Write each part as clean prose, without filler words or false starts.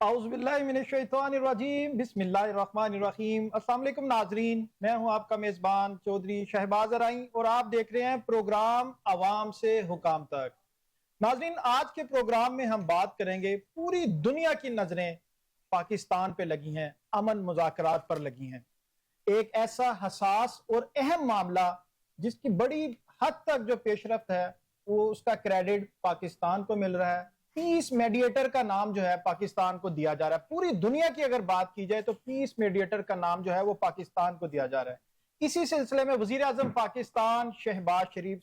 اعوذ باللہ من الشیطان الرجیم بسم اللہ الرحمن الرحیم۔ السلام علیکم ناظرین، میں ہوں آپ کا میزبان چودھری شہباز ارائیں اور آپ دیکھ رہے ہیں پروگرام عوام سے حکام تک۔ ناظرین، آج کے پروگرام میں ہم بات کریں گے، پوری دنیا کی نظریں پاکستان پہ لگی ہیں، امن مذاکرات پر لگی ہیں۔ ایک ایسا حساس اور اہم معاملہ جس کی بڑی حد تک جو پیش رفت ہے وہ اس کا کریڈٹ پاکستان کو مل رہا ہے۔ پیس میڈیٹر کا نام جو ہے پاکستان کو دیا جا رہا ہے۔ پوری دنیا کی اگر بات کی جائے تو پیس میڈیٹر کا نام جو ہے وہ پاکستان کو دیا جا رہا ہے۔ اسی سلسلے میں وزیر اعظم پاکستان شہباز شریف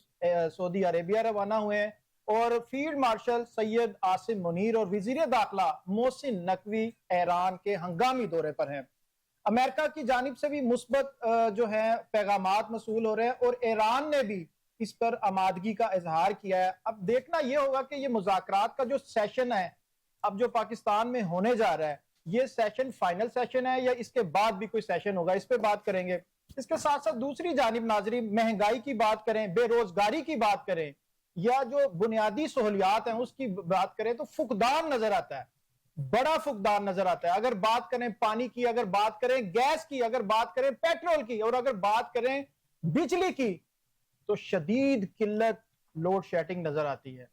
سعودی عربیہ روانہ ہوئے ہیں اور فیلڈ مارشل سید عاصم منیر اور وزیر داخلہ محسن نقوی ایران کے ہنگامی دورے پر ہیں۔ امریکہ کی جانب سے بھی مثبت جو ہے پیغامات موصول ہو رہے ہیں اور ایران نے بھی اس پر آمادگی کا اظہار کیا ہے۔ اب دیکھنا یہ ہوگا کہ یہ مذاکرات کا جو سیشن ہے اب جو پاکستان میں ہونے جا رہا ہے، یہ سیشن فائنل سیشن ہے یا اس کے بعد بھی کوئی سیشن ہوگا، اس پہ بات کریں گے۔ اس کے ساتھ ساتھ دوسری جانب ناظرین، مہنگائی کی بات کریں، بے روزگاری کی بات کریں یا جو بنیادی سہولیات ہیں اس کی بات کریں تو فقدان نظر آتا ہے، بڑا فقدان نظر آتا ہے۔ اگر بات کریں پانی کی، اگر بات کریں گیس کی، اگر بات کریں پیٹرول کی اور اگر بات کریں بجلی کی تو شدید قلت لوڈ شیڈنگ نظر آتی ہے۔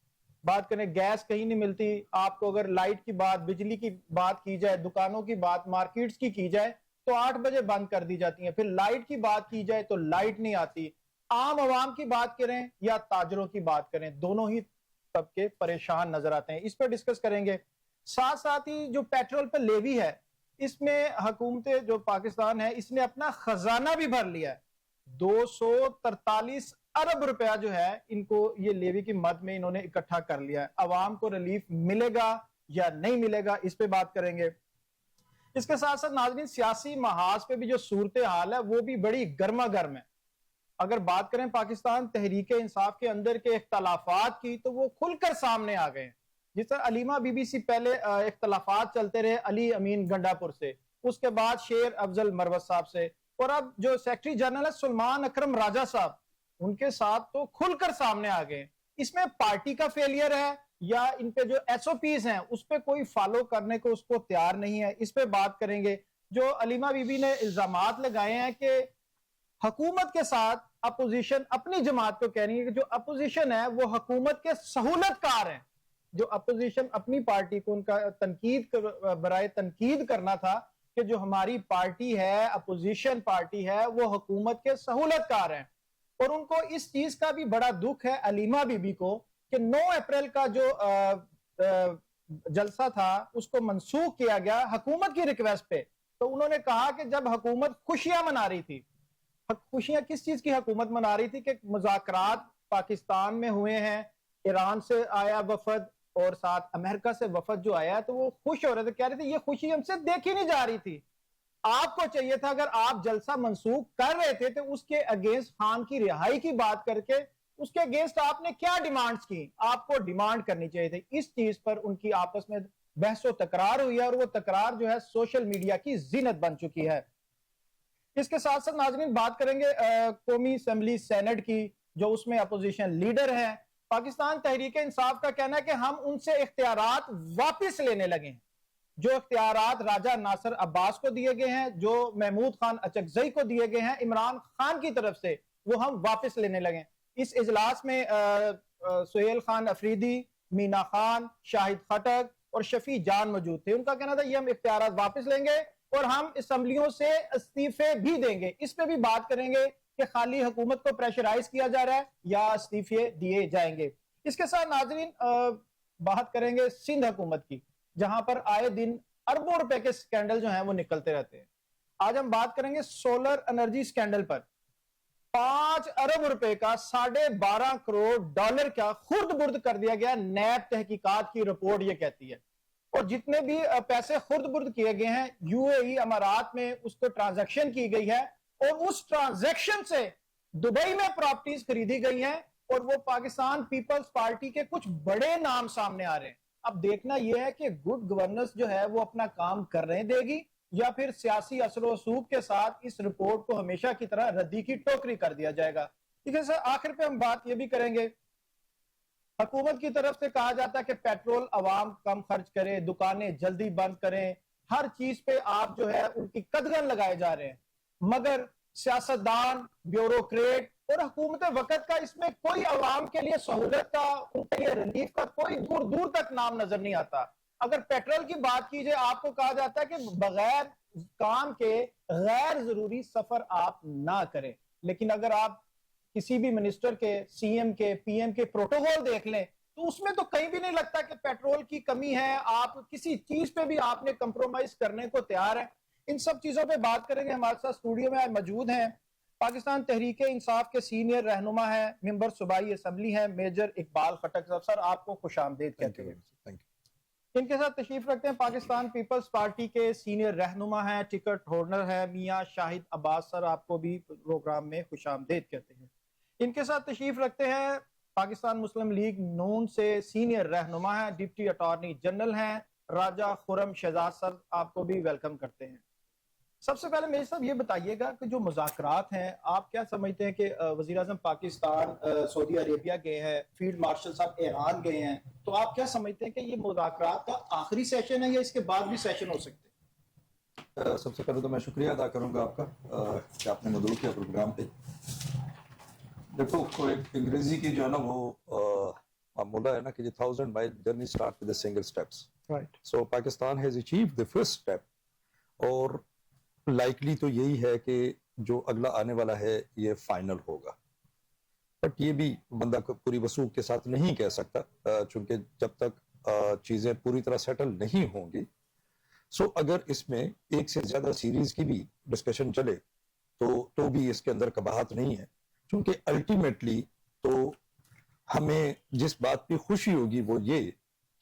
بات کریں گیس کہیں نہیں ملتی آپ کو، اگر لائٹ کی بات، بجلی کی بات کی جائے، دکانوں کی بات، مارکیٹس کی جائے تو 8 بجے بند کر دی جاتی ہیں۔ پھر لائٹ کی بات کی جائے تو لائٹ نہیں آتی۔ عام عوام کی بات کریں یا تاجروں کی بات کریں، دونوں ہی طبقے پریشان نظر آتے ہیں۔ اس پر ڈسکس کریں گے۔ ساتھ ساتھ ہی جو پیٹرول پر لیوی ہے، اس میں حکومت جو پاکستان ہے اس نے اپنا خزانہ بھی بھر لیا ہے۔ 243 ارب روپیہ جو ہے ان کو یہ لیوی کی مد میں انہوں نے اکٹھا کر لیا ہے۔ عوام کو ریلیف ملے گا یا نہیں ملے گا، اس پہ بات کریں گے۔ اس کے ساتھ ساتھ ناظرین، سیاسی محاذ پہ بھی جو صورتحال ہے وہ بھی بڑی گرما گرم ہے۔ اگر بات کریں پاکستان تحریک انصاف کے اندر کے اختلافات کی تو وہ کھل کر سامنے آ گئے ہیں۔ جس طرح علیمہ بی بی سی پہلے اختلافات چلتے رہے علی امین گنڈا پور سے، اس کے بعد شیر افضل مروت صاحب سے، اور اب جو سیکٹری جنرل ہے سلمان اکرم راجہ صاحب، ان کے ساتھ تو کھل کر سامنے آ گئے۔ اس میں پارٹی کا فیلئر ہے یا ان پہ جو ایس او پیز ہیں اس پہ کوئی فالو کرنے کو اس کو تیار نہیں ہے، اس پہ بات کریں گے۔ جو علیمہ بی بی نے الزامات لگائے ہیں کہ حکومت کے ساتھ اپوزیشن اپنی جماعت کو کہہ رہی ہے کہ جو اپوزیشن ہے وہ حکومت کے سہولت کار ہیں۔ جو اپوزیشن اپنی پارٹی کو ان کا تنقید برائے تنقید کرنا تھا کہ جو ہماری پارٹی ہے، اپوزیشن پارٹی ہے، وہ حکومت کے سہولت کار ہیں۔ اور ان کو اس چیز کا بھی بڑا دکھ ہے علیمہ بی بی کو کہ 9 اپریل کا جو جلسہ تھا اس کو منسوخ کیا گیا حکومت کی ریکویسٹ پہ۔ تو انہوں نے کہا کہ جب حکومت خوشیاں منا رہی تھی، خوشیاں کس چیز کی حکومت منا رہی تھی کہ مذاکرات پاکستان میں ہوئے ہیں، ایران سے آیا وفد اور ساتھ امریکہ سے وفد جو آیا تو وہ خوش ہو رہے تھے، کہہ رہے تھے یہ خوشی ہم سے دیکھی نہیں جا رہی تھی۔ آپ کو چاہیے تھا اگر آپ جلسہ منسوخ کر رہے تھے تو اس کے اگینسٹ خان کی رہائی کی بات کر کے اس کے اگینسٹ آپ نے کیا ڈیمانڈز کی، آپ کو ڈیمانڈ کرنی چاہیے تھی۔ اس چیز پر ان کی آپس میں بحث و تکرار ہوئی ہے اور وہ تکرار جو ہے سوشل میڈیا کی زینت بن چکی ہے۔ اس کے ساتھ ساتھ ناظرین بات کریں گے قومی اسمبلی سینٹ کی، جو اس میں اپوزیشن لیڈر ہیں۔ پاکستان تحریک انصاف کا کہنا ہے کہ ہم ان سے اختیارات واپس لینے لگے ہیں۔ جو اختیارات راجہ ناصر عباس کو دیے گئے ہیں، جو محمود خان اچکزئی کو دیے گئے ہیں عمران خان کی طرف سے، وہ ہم واپس لینے لگے۔ اس اجلاس میں سہیل خان افریدی، مینا خان، شاہد خٹک اور شفیع جان موجود تھے۔ ان کا کہنا تھا یہ ہم اختیارات واپس لیں گے اور ہم اسمبلیوں سے استعفے بھی دیں گے۔ اس پہ بھی بات کریں گے کہ خالی حکومت کو پریشرائز کیا جا رہا ہے یا استعفے دیے جائیں گے۔ اس کے ساتھ ناظرین بات کریں گے سندھ حکومت کی، جہاں پر آئے دن اربوں روپے کے سکینڈل جو ہیں وہ نکلتے رہتے ہیں۔ آج ہم بات کریں گے سولر انرجی سکینڈل پر۔ 5 ارب روپے کا 12.5 کروڑ ڈالر کا خرد برد کر دیا گیا، نیب تحقیقات کی رپورٹ یہ کہتی ہے۔ اور جتنے بھی پیسے خرد برد کیے گئے ہیں یو اے ای امارات میں اس کو ٹرانزیکشن کی گئی ہے اور اس ٹرانزیکشن سے دبئی میں پراپرٹیز خریدی گئی ہیں اور وہ پاکستان پیپلز پارٹی کے کچھ بڑے نام سامنے آ رہے ہیں۔ اب دیکھنا یہ ہے کہ گڈ گورننس جو ہے وہ اپنا کام کرنے دے گی یا پھر سیاسی اثر و رسوخ کے ساتھ اس رپورٹ کو ہمیشہ کی طرح ردی کی ٹوکری کر دیا جائے گا۔ ٹھیک ہے سر، آخر پہ ہم بات یہ بھی کریں گے حکومت کی طرف سے کہا جاتا ہے کہ پیٹرول عوام کم خرچ کرے, دکانیں جلدی بند کریں, ہر چیز پہ آپ جو ہے ان کی قدغن لگائے جا رہے ہیں, مگر سیاستدان, بیوروکریٹ اور حکومت وقت کا اس میں کوئی عوام کے لیے سہولت کا, ان کے لیے ریلیف کا کوئی دور دور تک نام نظر نہیں آتا. اگر پیٹرول کی بات کی جائے, آپ کو کہا جاتا ہے کہ بغیر کام کے غیر ضروری سفر آپ نہ کریں, لیکن اگر آپ کسی بھی منسٹر کے, سی ایم کے, پی ایم کے پروٹوکول دیکھ لیں تو اس میں تو کہیں بھی نہیں لگتا کہ پیٹرول کی کمی ہے, آپ کسی چیز پہ بھی آپ نے کمپرومائز کرنے کو تیار ہیں. ان سب چیزوں پہ بات کریں گے. ہمارے ساتھ اسٹوڈیو میں آج موجود ہیں پاکستان تحریک انصاف کے سینئر رہنما ہیں, ممبر صوبائی اسمبلی ہیں, میجر اقبال خٹک صاحب. سر آپ کو خوش آمدید کہتے ہیں. ان کے ساتھ تشریف رکھتے ہیں پاکستان پیپلز پارٹی کے سینئر رہنما ہیں, ٹکٹ ہولڈر ہے میاں شاہد عباس. سر آپ کو بھی پروگرام میں خوش آمدید کہتے ہیں. ان کے ساتھ تشریف رکھتے ہیں پاکستان مسلم لیگ نون سے سینئر رہنما ہیں, ڈپٹی اٹارنی جنرل ہیں راجہ خرم شہزاد. سر آپ کو بھی ویلکم کرتے ہیں. سب سے پہلے میرے صاحب یہ بتائیے گا کہ جو مذاکرات ہیں, آپ کیا سمجھتے ہیں کہ وزیر اعظم پاکستان سعودی عربیہ گئے ہیں, فیلڈ مارشل صاحب ایران گئے ہیں, تو آپ کیا سمجھتے ہیں کہ یہ مذاکرات کا آخری سیشن ہے یا اس کے بعد بھی سیشن ہو سکتے ہیں؟ سب سے پہلے تو میں شکریہ ادا کروں گا آپ کا کہ آپ نے مدعو کیا پروگرام پہ. دیکھو ایک انگریزی کی جو ہے نا وہ معمولہ ہے نا کہ 1000 مائل journey start with a single steps. So Pakistan has achieved the first step, اور لائکلی تو یہی ہے کہ جو اگلا آنے والا ہے یہ فائنل ہوگا. بٹ یہ بھی بندہ پوری وثوق کے ساتھ نہیں کہہ سکتا, چونکہ جب تک چیزیں پوری طرح سیٹل نہیں ہوں گی. سو اگر اس میں ایک سے زیادہ سیریز کی بھی ڈسکشن چلے تو بھی اس کے اندر قباحت نہیں ہے, کیونکہ الٹیمیٹلی تو ہمیں جس بات کی خوشی ہوگی وہ یہ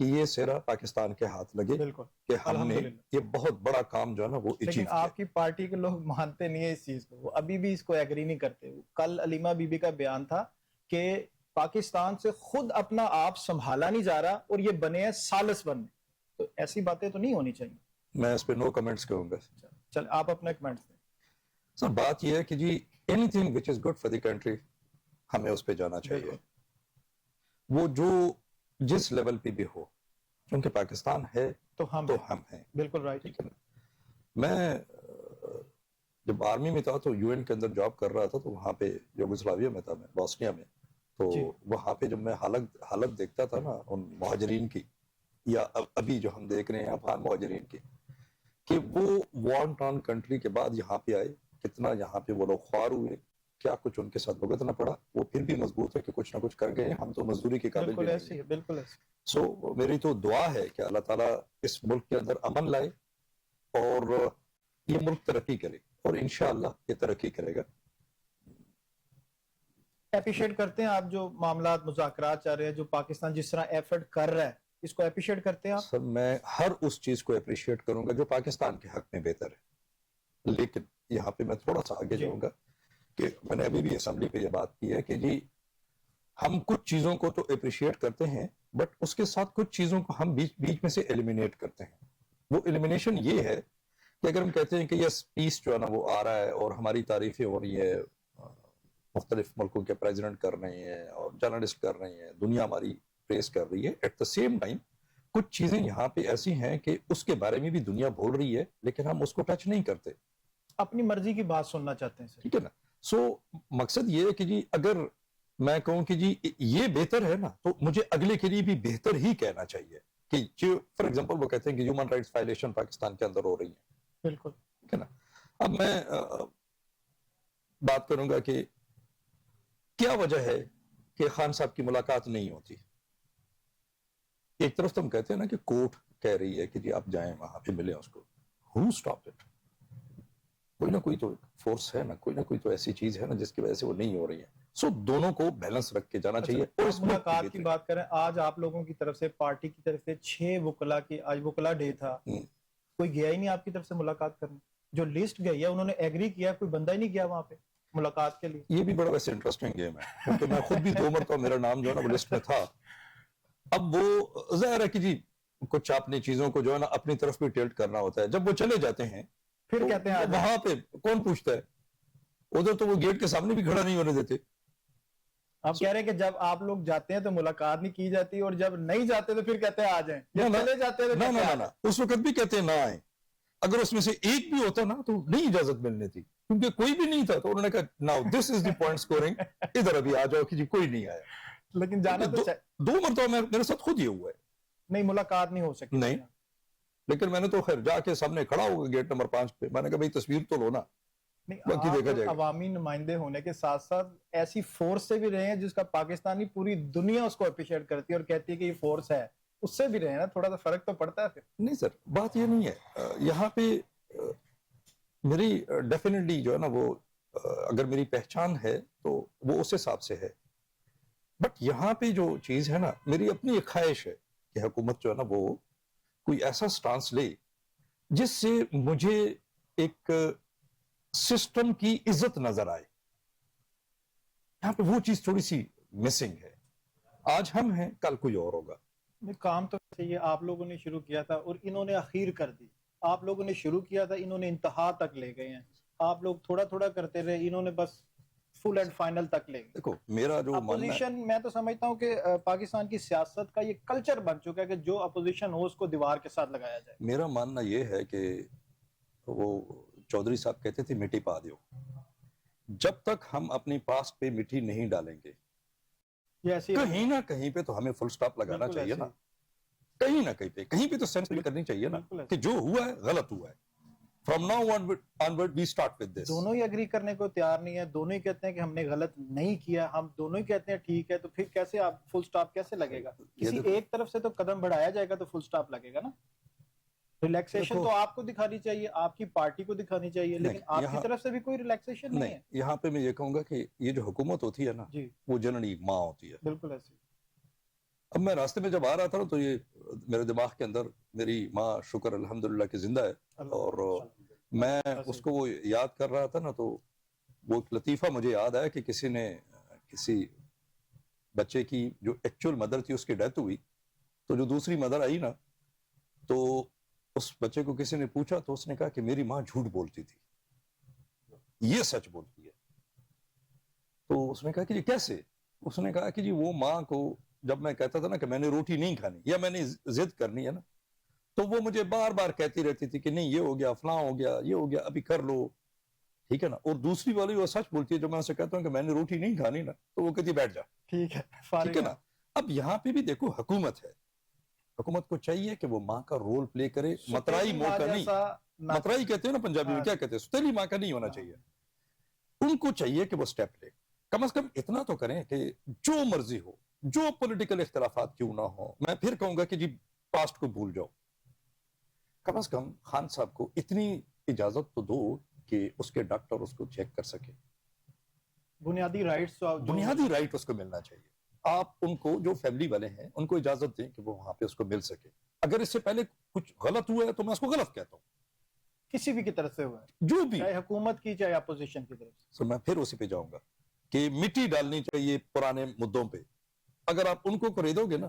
کہ یہ سیرا پاکستان کے ہاتھ لگے, کہ ہم نے یہ بہت بڑا کام جو ہے نا وہ اچیو کیا. لیکن آپ کی پارٹی کے لوگ مانتے نہیں ہیں اس چیز کو, وہ ابھی بھی اس کو ایگری نہیں کرتے. کل علیمہ بی بی کا بیان تھا کہ پاکستان سے خود اپنا آپ سنبھالا نہیں جا رہا اور یہ بنے ہیں سالس بننے. تو ایسی باتیں تو نہیں ہونی چاہیے. میں اس پہ نو کمنٹس کہوں گا. چل آپ اپنا کمنٹس دیں. سر بات یہ ہے کہ جی anything which is good for the country ہمیں اس پہ جانا چاہیے, وہ جو جس لیول پہ بھی ہو, کیونکہ پاکستان ہے تو ہم ہیں. بالکل رائٹ. میں جب آرمی میں تھا تو یو این کے اندر جاب کر رہا تھا, تو وہاں پہ یوگوسلاویہ میں تھا, میں بوسنیا میں, تو وہاں پہ جب میں حالت دیکھتا تھا نا ان مہاجرین کی, یا ابھی جو ہم دیکھ رہے ہیں افغان مہاجرین کی, کہ وہ وارن آن کنٹری کے بعد یہاں پہ آئے, کتنا یہاں پہ وہ لوگ خوار ہوئے, کیا کچھ ان کے ساتھ بھگتنا پڑا, وہ پھر بھی مضبوط ہے کہ کچھ نہ کچھ کر گئے. ہم تو مزدوری کے قابل بھی نہیں ہیں. بالکل ایسے. سو میری تو دعا ہے کہ اللہ تعالیٰ اس ملک کے اندر امن لائے اور یہ ملک ترقی کرے, اور انشاءاللہ یہ ترقی کرے گا. اپریشیٹ کرتے ہیں آپ جو معاملات مذاکرات چل رہے ہیں, جو پاکستان جس طرح ایفرٹ کر رہا ہے, اس کو اپریشیٹ کرتے ہیں آپ؟ سر میں ہر اس چیز کو اپریشیٹ کروں گا جو پاکستان کے حق میں بہتر ہے. لیکن یہاں پہ میں تھوڑا سا آگے جاؤں گا کہ میں نے ابھی بھی اسمبلی پہ یہ بات کی ہے کہ جی ہم کچھ چیزوں کو تو اپریشیٹ کرتے ہیں, بٹ اس کے ساتھ کچھ چیزوں کو ہم بیچ میں سے ایلیمینیٹ کرتے ہیں. وہ ایلیمینیشن یہ ہے کہ اگر ہم کہتے ہیں کہ یس پیس جو ہے نا وہ آ رہا ہے اور ہماری تعریفیں ہو رہی ہے, مختلف ملکوں کے پریزیڈنٹ کر رہے ہیں اور جرنلسٹ کر رہے ہیں, دنیا ہماری پریس کر رہی ہے, ایٹ دا سیم ٹائم کچھ چیزیں یہاں پہ ایسی ہیں کہ اس کے بارے میں بھی دنیا بول رہی ہے, لیکن ہم اس کو ٹچ نہیں کرتے, اپنی مرضی کی بات سننا چاہتے ہیں. ٹھیک ہے نا. سو مقصد یہ ہے کہ جی اگر میں کہوں کہ جی یہ بہتر ہے نا, تو مجھے اگلے کے لیے بھی بہتر ہی کہنا چاہیے کہ جو فار ایگزامپل وہ کہتے ہیں کہ ہیومن رائٹس وائلیشن پاکستان کے اندر ہو رہی ہیں. بالکل ٹھیک ہے نا. اب میں بات کروں گا کہ کیا وجہ ہے کہ خان صاحب کی ملاقات نہیں ہوتی. ایک طرف تو ہم کہتے ہیں نا کہ کورٹ کہہ رہی ہے کہ جی آپ جائیں وہاں پہ ملیں اس کو. Who stopped it? کوئی نہ کوئی تو فورس ہے نا, کوئی نہ کوئی تو ایسی چیز ہے نا جس کی وجہ سے وہ نہیں ہو رہی ہے. سو دونوں کو بیلنس رکھ کے جانا چاہیے. اور اس ملاقات کی بات کریں, آج آپ لوگوں کی طرف سے پارٹی کی طرف سے 6 وکلا کی, آج وکلا ڈے تھا, کوئی گیا ہی نہیں آپ کی طرف سے ملاقات کرنے. جو لسٹ گئی ہے انہوں نے ایگری کیا, کوئی بندہ ہی نہیں گیا وہاں پہ ملاقات کے لیے. یہ بھی بڑا ویسے انٹرسٹنگ گیم ہے, کیونکہ میں خود بھی 2 مرتبہ میرا نام جو ہے نا وہ لسٹ میں تھا. اب وہ ظاہر ہے کہ جی کچھ اپنی چیزوں کو جو ہے نا اپنی طرف بھی ٹلٹ کرنا ہوتا ہے. جب وہ چلے جاتے ہیں پھر کہتے ہیں وہاں پہ کون پوچھتا ہے, ادھر تو وہ گیٹ کے سامنے بھی کھڑا نہیں ہونے دیتے. آپ کہہ رہے ہیں کہ جب آپ لوگ جاتے ہیں تو ملاقات نہیں کی جاتی اور جب نہیں جاتے تو پھر کہتے ہیں آ جائیں، جب چلے جاتے ہیں تو کہتے ہیں آ جائیں۔ اس وقت بھی کہتے ہیں نہ آئیں، اگر اس میں سے ایک بھی ہوتا نا تو نہیں اجازت ملنی تھی، کیونکہ کوئی بھی نہیں تھا تو انہوں نے کہا now this is the point scoring, ادھر ابھی آ جاؤ کہ جی کوئی نہیں آیا۔ لیکن جانا تو 2 مرتبہ میرے ساتھ خود یہ ہوا ہے، نہیں ملاقات نہیں ہو سکی نہیں، لیکن میں نے تو خیر جا کے سامنے کھڑا ہو گیا گیٹ نمبر 5 پہ، میں نے کہا بھائی تصویر تو لو نا، باقی دیکھا جائے گا۔ عوامی نمائندے ہونے کے ساتھ ساتھ ایسی فورس سے بھی رہے ہیں جس کا پاکستانی پوری دنیا اس کو اپریشیٹ کرتی ہے اور کہتی ہے کہ یہ فورس ہے، اس سے بھی رہے ہیں نا، تھوڑا سا فرق تو پڑتا ہے پھر۔ نہیں سر، بات یہ نہیں ہے، یہاں پہ میری ڈیفینیٹلی جو ہے نا وہ اگر میری پہچان ہے تو وہ اس حساب سے ہے، بٹ یہاں پہ جو چیز ہے نا، میری اپنی ایک خواہش ہے کہ حکومت جو ہے نا وہ کوئی ایسا سٹانس لے جس سے مجھے ایک سسٹم کی عزت نظر آئے۔ یہاں پہ وہ چیز تھوڑی سی مسنگ ہے، آج ہم ہیں کل کوئی اور ہوگا۔ کام تو یہ آپ لوگوں نے شروع کیا تھا اور انہوں نے اخیر کر دی، آپ لوگوں نے شروع کیا تھا، انہوں نے انتہا تک لے گئے ہیں، آپ لوگ تھوڑا تھوڑا کرتے رہے، انہوں نے بس فل اینڈ فائنل تک لے گئے۔ دیکھو میرا جو ماننا ہے، اپوزیشن میں تو سمجھتا ہوں کہ پاکستان کی سیاست کا یہ کلچر بن چکا ہے کہ جو اپوزیشن ہو اس کو دیوار کے ساتھ لگایا جائے۔ میرا ماننا یہ ہے کہ وہ چودھری صاحب کہتے تھے مٹی پا دیو، جب تک ہم اپنی پاسٹ پہ مٹی نہیں ڈالیں گے کہیں نہ کہیں پہ تو ہمیں فل سٹاپ لگانا چاہیے نا، کہیں نہ کہیں پہ تو سینس کرنی چاہیے نا کہ جو ہوا ہے غلط ہوا ہے۔ From now onward we start with this. دونوں ہی اگری کرنے کو تیار نہیں ہے، دونوں ہی کہتے ہیں کہ ہم نے غلط نہیں کیا، ہم دونوں ہی کہتے ہیں ٹھیک ہے، تو پھر کیسے آپ فل سٹاپ کیسے لگے گا؟ کسی ایک طرف سے تو قدم بڑھایا جائے گا تو فل سٹاپ لگے گا نا۔ ریلیکسیشن تو آپ کو دکھانی چاہیے، آپ کی پارٹی کو دکھانی چاہیے، لیکن آپ کی طرف سے بھی کوئی ریلیکسیشن نہیں ہے۔ یہاں پہ میں یہ کہوں گا کہ یہ جو حکومت ہوتی ہے نا وہ جنرلی ماں ہوتی ہے۔ بالکل ایسے۔ اب میں راستے میں جب آ رہا تھا نا تو یہ میرے دماغ کے اندر میری ماں شکر الحمدللہ کہ زندہ ہے، اور میں اس کو وہ یاد کر رہا تھا نا تو وہ ایک لطیفہ مجھے یاد آیا کہ کسی نے کسی بچے کی جو ایکچوئل مدر تھی اس کی ڈیتھ ہوئی، تو جو دوسری مدر آئی نا تو اس بچے کو کسی نے پوچھا تو اس نے کہا کہ میری ماں جھوٹ بولتی تھی، یہ سچ بولتی ہے۔ تو اس نے کہا کہ جی کیسے؟ اس نے کہا کہ جی وہ ماں کو جب میں کہتا تھا نا کہ میں نے روٹی نہیں کھانی یا میں نے ضد کرنی ہے نا تو وہ مجھے بار بار کہتی رہتی تھی کہ نہیں یہ ہو گیا، فلاں ہو گیا، یہ ہو گیا، ابھی کر لو، ٹھیک ہے نا۔ اور دوسری والی وہ سچ بولتی ہے، جو میں اسے کہتا ہوں کہ میں نے روٹی نہیں کھانی نا تو وہ کہتی بیٹھ جا، ٹھیک ہے، ٹھیک ہے نا۔ اب یہاں پہ بھی دیکھو حکومت ہے، حکومت کو چاہیے کہ وہ ماں کا رول پلے کرے، مترائی موقع نہیں، مترائی کہتے ہیں نا پنجابی میں، کیا کہتے ہیں، ستیلی ماں کا نہیں ہونا چاہیے۔ ان کو چاہیے کہ وہ سٹیپ لے، کم از کم اتنا تو کریں کہ جو مرضی ہو، جو پولیٹیکل اختلافات کیوں نہ ہو، میں پھر کہوں گا کہ جی پاسٹ کو بھول جاؤ، کم از کم خان صاحب کو اتنی اجازت تو دو کہ اس کے ڈاکٹر اس کو چیک کر سکے۔ بنیادی رائٹس، بنیادی رائٹ اس کو ملنا چاہیے۔ آپ ان کو جو فیملی والے ہیں ان کو اجازت دیں کہ وہ وہاں پہ اس کو مل سکے۔ اگر اس سے پہلے کچھ غلط ہوا ہے تو میں اس کو غلط کہتا ہوں، کسی بھی کی طرف سے ہوا ہے، جو بھی، چاہے حکومت کی چاہے اپوزیشن کی طرف سے۔ تو میں پھر اسی پہ جاؤں گا کہ مٹی ڈالنی چاہیے پرانے مدوں پہ۔ اگر آپ ان کو خریدو گے نا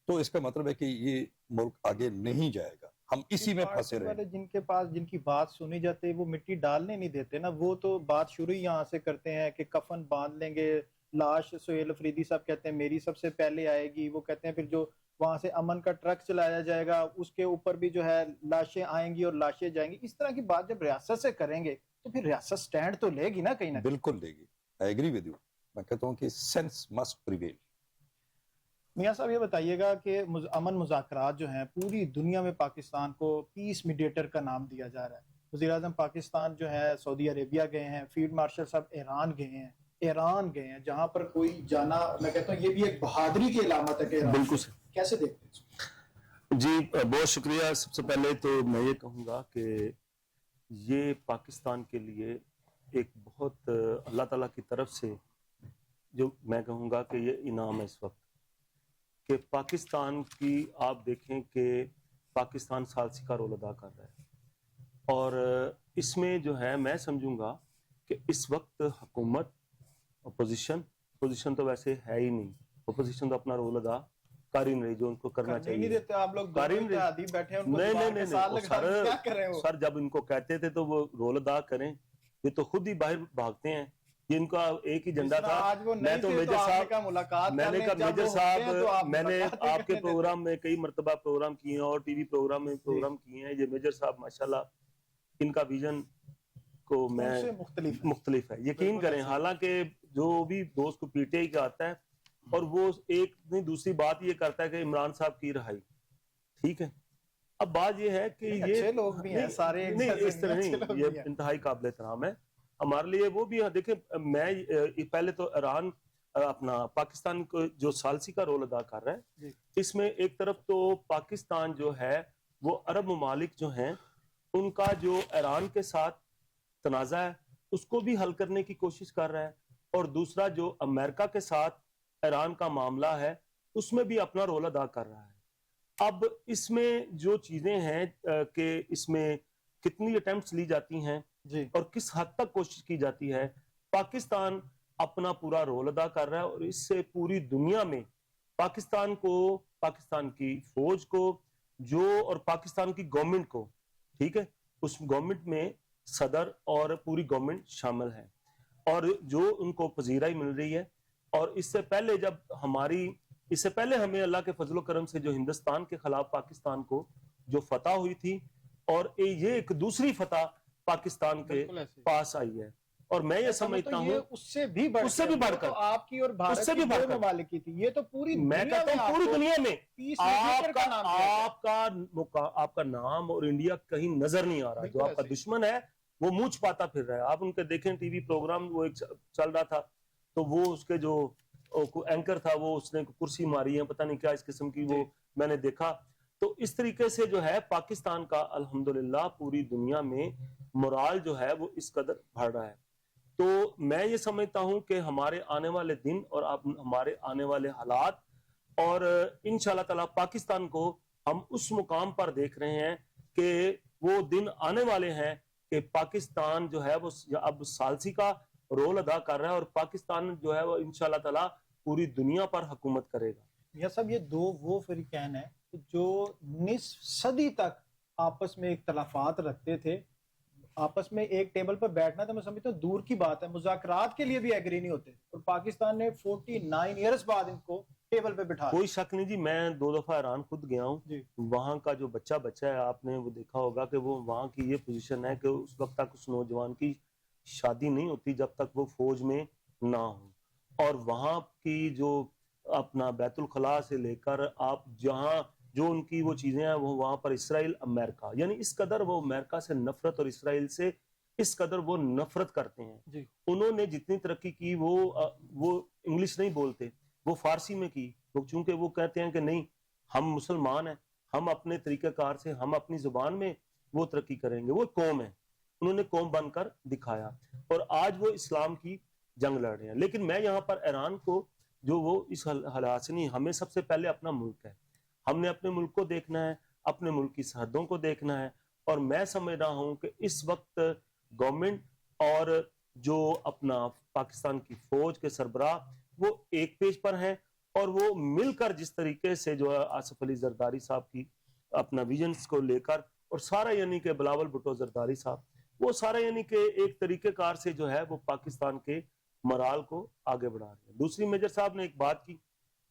تو اس کا مطلب ہے کہ یہ ملک آگے نہیں جائے گا، ہم اسی میں پھنسے رہے۔ جن کے پاس جن کی بات سنی جاتی ہے وہ مٹی ڈالنے نہیں دیتے نا، وہ تو بات شروع ہی یہاں سے کرتے ہیں کہ کفن باندھ لیں گے، لاش سہیل افریدی صاحب کہتے ہیں میری سب سے پہلے آئے گی، وہ کہتے ہیں پھر جو وہاں سے امن کا ٹرک چلایا جائے گا اس کے اوپر بھی جو ہے لاشیں آئیں گی اور لاشیں جائیں گی۔ اس طرح کی بات جب ریاست سے کریں گے تو پھر ریاست سٹینڈ تو لے گی نا کہیں نہ کہیں۔ بالکل لے گی، آئی ایگری ود یو۔ میں کہتا ہوں کہ سینس مسٹ پریویل۔ میاں صاحب یہ بتائیے گا کہ امن مذاکرات جو ہیں پوری دنیا میں پاکستان کو پیس میڈیٹر کا نام دیا جا رہا ہے۔ وزیر اعظم پاکستان جو ہے سعودی عربیہ گئے ہیں، فیلڈ مارشل صاحب ایران گئے ہیں جہاں پر کوئی جانا، میں کہتا ہوں یہ بھی ایک بہادری کی علامت ہے کہ بالکل کیسے دیکھتے ہیں؟ جی بہت شکریہ۔ سب سے پہلے تو میں یہ کہوں گا کہ یہ پاکستان کے لیے ایک بہت اللہ تعالیٰ کی طرف سے جو میں کہوں گا کہ یہ انعام ہے اس وقت کہ پاکستان کی آپ دیکھیں کہ پاکستان ثالثی کا رول ادا کر رہا ہے، اور اس میں جو ہے میں سمجھوں گا کہ اس وقت حکومت، اپوزیشن تو ویسے ہے ہی نہیں، اپوزیشن تو اپنا رول ادا کر ہی نہیں رہی جو ان کو کرنا چاہیے۔ سر جب ان کو کہتے تھے تو وہ رول ادا کریں، یہ تو خود ہی باہر بھاگتے ہیں یہ ان کا ایک ہی جھنڈا تھا. آج وہ میں نہیں تو تھے میجر تو آپ نے صاحب کہا ملاقات میں کر نے لیں، کہا جب میجر وہ ہوتے ہیں تو صاحب آپ میں نے ملاقات ہی آپ کے کرنے پروگرام میں کئی مرتبہ پروگرام کیے ہیں اور ٹی وی پروگرام میں پروگرام کیے ہیں. یہ میجر صاحب ماشاءاللہ ان کا ویژن کو دیتے میں ہیں، ان سے مختلف ہے. مختلف ہے. یقین بالکل کریں ایسے ہی. حالانکہ جو بھی دوست کو پی ٹی آئی کا آتا ہے اور وہ ایک نہیں دوسری بات یہ کرتا ہے کہ عمران صاحب کی رہائی. ٹھیک ہے، اب بات یہ ہے کہ نہیں، یہ اچھے لوگ بھی ہیں سارے ایک نہیں جیسے اس طرح اچھے نہیں، لوگ یہ بھی ہیں. انتہائی قابل احترام ہے ہمارے لیے. وہ بھی دیکھیں میں پہلے تو ایران اپنا پاکستان کو جو ثالثی کا رول ادا کر رہا ہے جی. اس میں ایک طرف تو پاکستان جو ہے وہ عرب ممالک جو ہیں ان کا جو ایران کے ساتھ تنازع ہے اس کو بھی حل کرنے کی کوشش کر رہا ہے، اور دوسرا جو امریکہ کے ساتھ ایران کا معاملہ ہے اس میں بھی اپنا رول ادا کر رہا ہے. اب اس میں جو چیزیں ہیں کہ اس میں کتنی اٹیمپٹس لی جاتی ہیں جی. اور کس حد تک کوشش کی جاتی ہے، پاکستان اپنا پورا رول ادا کر رہا ہے اور اس سے پوری دنیا میں پاکستان کو، پاکستان کی فوج کو جو اور پاکستان کی گورنمنٹ کو، ٹھیک ہے، اس گورنمنٹ میں صدر اور پوری گورنمنٹ شامل ہے اور جو ان کو پذیرائی مل رہی ہے. اور اس سے پہلے جب اس سے پہلے ہمیں اللہ کے فضل و کرم سے جو ہندوستان کے خلاف پاکستان کو جو فتح ہوئی تھی اور یہ ایک دوسری فتح پاکستان کے بالکل ایسے ہی. پاس آئی ہے. اور میں یہ سمجھتا ہوں اس سے بھی بڑھ کر آپ کی اور بھارت کی دو ممالک کی تھی، یہ تو پوری میں کہتا ہوں پوری دنیا میں آپ کا نام اور انڈیا کہیں نظر نہیں آ رہا. جو آپ کا دشمن ہے وہ منہ چھپاتا پھر رہا ہے. آپ ان کے دیکھیں ٹی وی پروگرام وہ ایک چل رہا تھا تو وہ اس کے جو اینکر تھا وہ اس نے کرسی ماری ہے پتہ نہیں کیا اس قسم کی، وہ میں نے دیکھا. تو اس طریقے سے جو ہے پاکستان کا الحمدللہ پوری دنیا میں مورال جو ہے وہ اس قدر بڑھ رہا ہے. تو میں یہ سمجھتا ہوں کہ ہمارے آنے والے دن اور ہمارے آنے والے حالات اور انشاءاللہ تعالی پاکستان کو ہم اس مقام پر دیکھ رہے ہیں کہ وہ دن آنے والے ہیں کہ پاکستان جو ہے وہ اب ثالثی کا رول ادا کر رہا ہے اور پاکستان جو ہے وہ انشاءاللہ تعالی پوری دنیا پر حکومت کرے گا. یہ سب یہ دو وہ فریقین ہیں جو نصف صدی تک آپس میں اختلافات رکھتے تھے. آپس میں ایک ٹیبل پر بیٹھنا تو میں سمجھتا ہوں دور کی بات ہے، مذاکرات کے لیے بھی ایگری نہیں ہوتے، اور پاکستان نے 49 ایئرز بعد ان کو ٹیبل پہ بٹھا. کوئی شک نہیں جی، میں 2 دفعہ ایران خود گیا ہوں جی. وہاں کا جو بچہ ہے آپ نے وہ دیکھا ہوگا کہ وہ وہاں کی یہ پوزیشن ہے کہ اس وقت تک اس نوجوان کی شادی نہیں ہوتی جب تک وہ فوج میں نہ ہو. اور وہاں کی جو اپنا بیت الخلاء سے لے کر آپ جہاں جو ان کی وہ چیزیں ہیں وہ وہاں پر اسرائیل امریکہ، یعنی اس قدر وہ امریکہ سے نفرت اور اسرائیل سے اس قدر وہ نفرت کرتے ہیں. جی. انہوں نے جتنی ترقی کی وہ انگلش نہیں بولتے، وہ فارسی میں کی. چونکہ وہ کہتے ہیں کہ نہیں ہم مسلمان ہیں، ہم اپنے طریقہ کار سے ہم اپنی زبان میں وہ ترقی کریں گے. وہ قوم ہے، انہوں نے قوم بن کر دکھایا اور آج وہ اسلام کی جنگ لڑ رہے ہیں. لیکن میں یہاں پر ایران کو جو وہ اس حالات سے نہیں، ہمیں سب سے پہلے اپنا ملک ہے، ہم نے اپنے ملک کو دیکھنا ہے، اپنے ملک کی سرحدوں کو دیکھنا ہے. اور میں سمجھ رہا ہوں کہ اس وقت گورنمنٹ اور جو اپنا پاکستان کی فوج کے سربراہ وہ ایک پیج پر ہیں اور وہ مل کر جس طریقے سے جو آصف علی زرداری صاحب کی اپنا ویژنز کو لے کر اور سارا یعنی کہ بلاول بھٹو زرداری صاحب وہ سارا یعنی کہ ایک طریقہ کار سے جو ہے وہ پاکستان کے مرال کو آگے بڑھا رہے ہیں. دوسری میجر صاحب نے ایک بات کی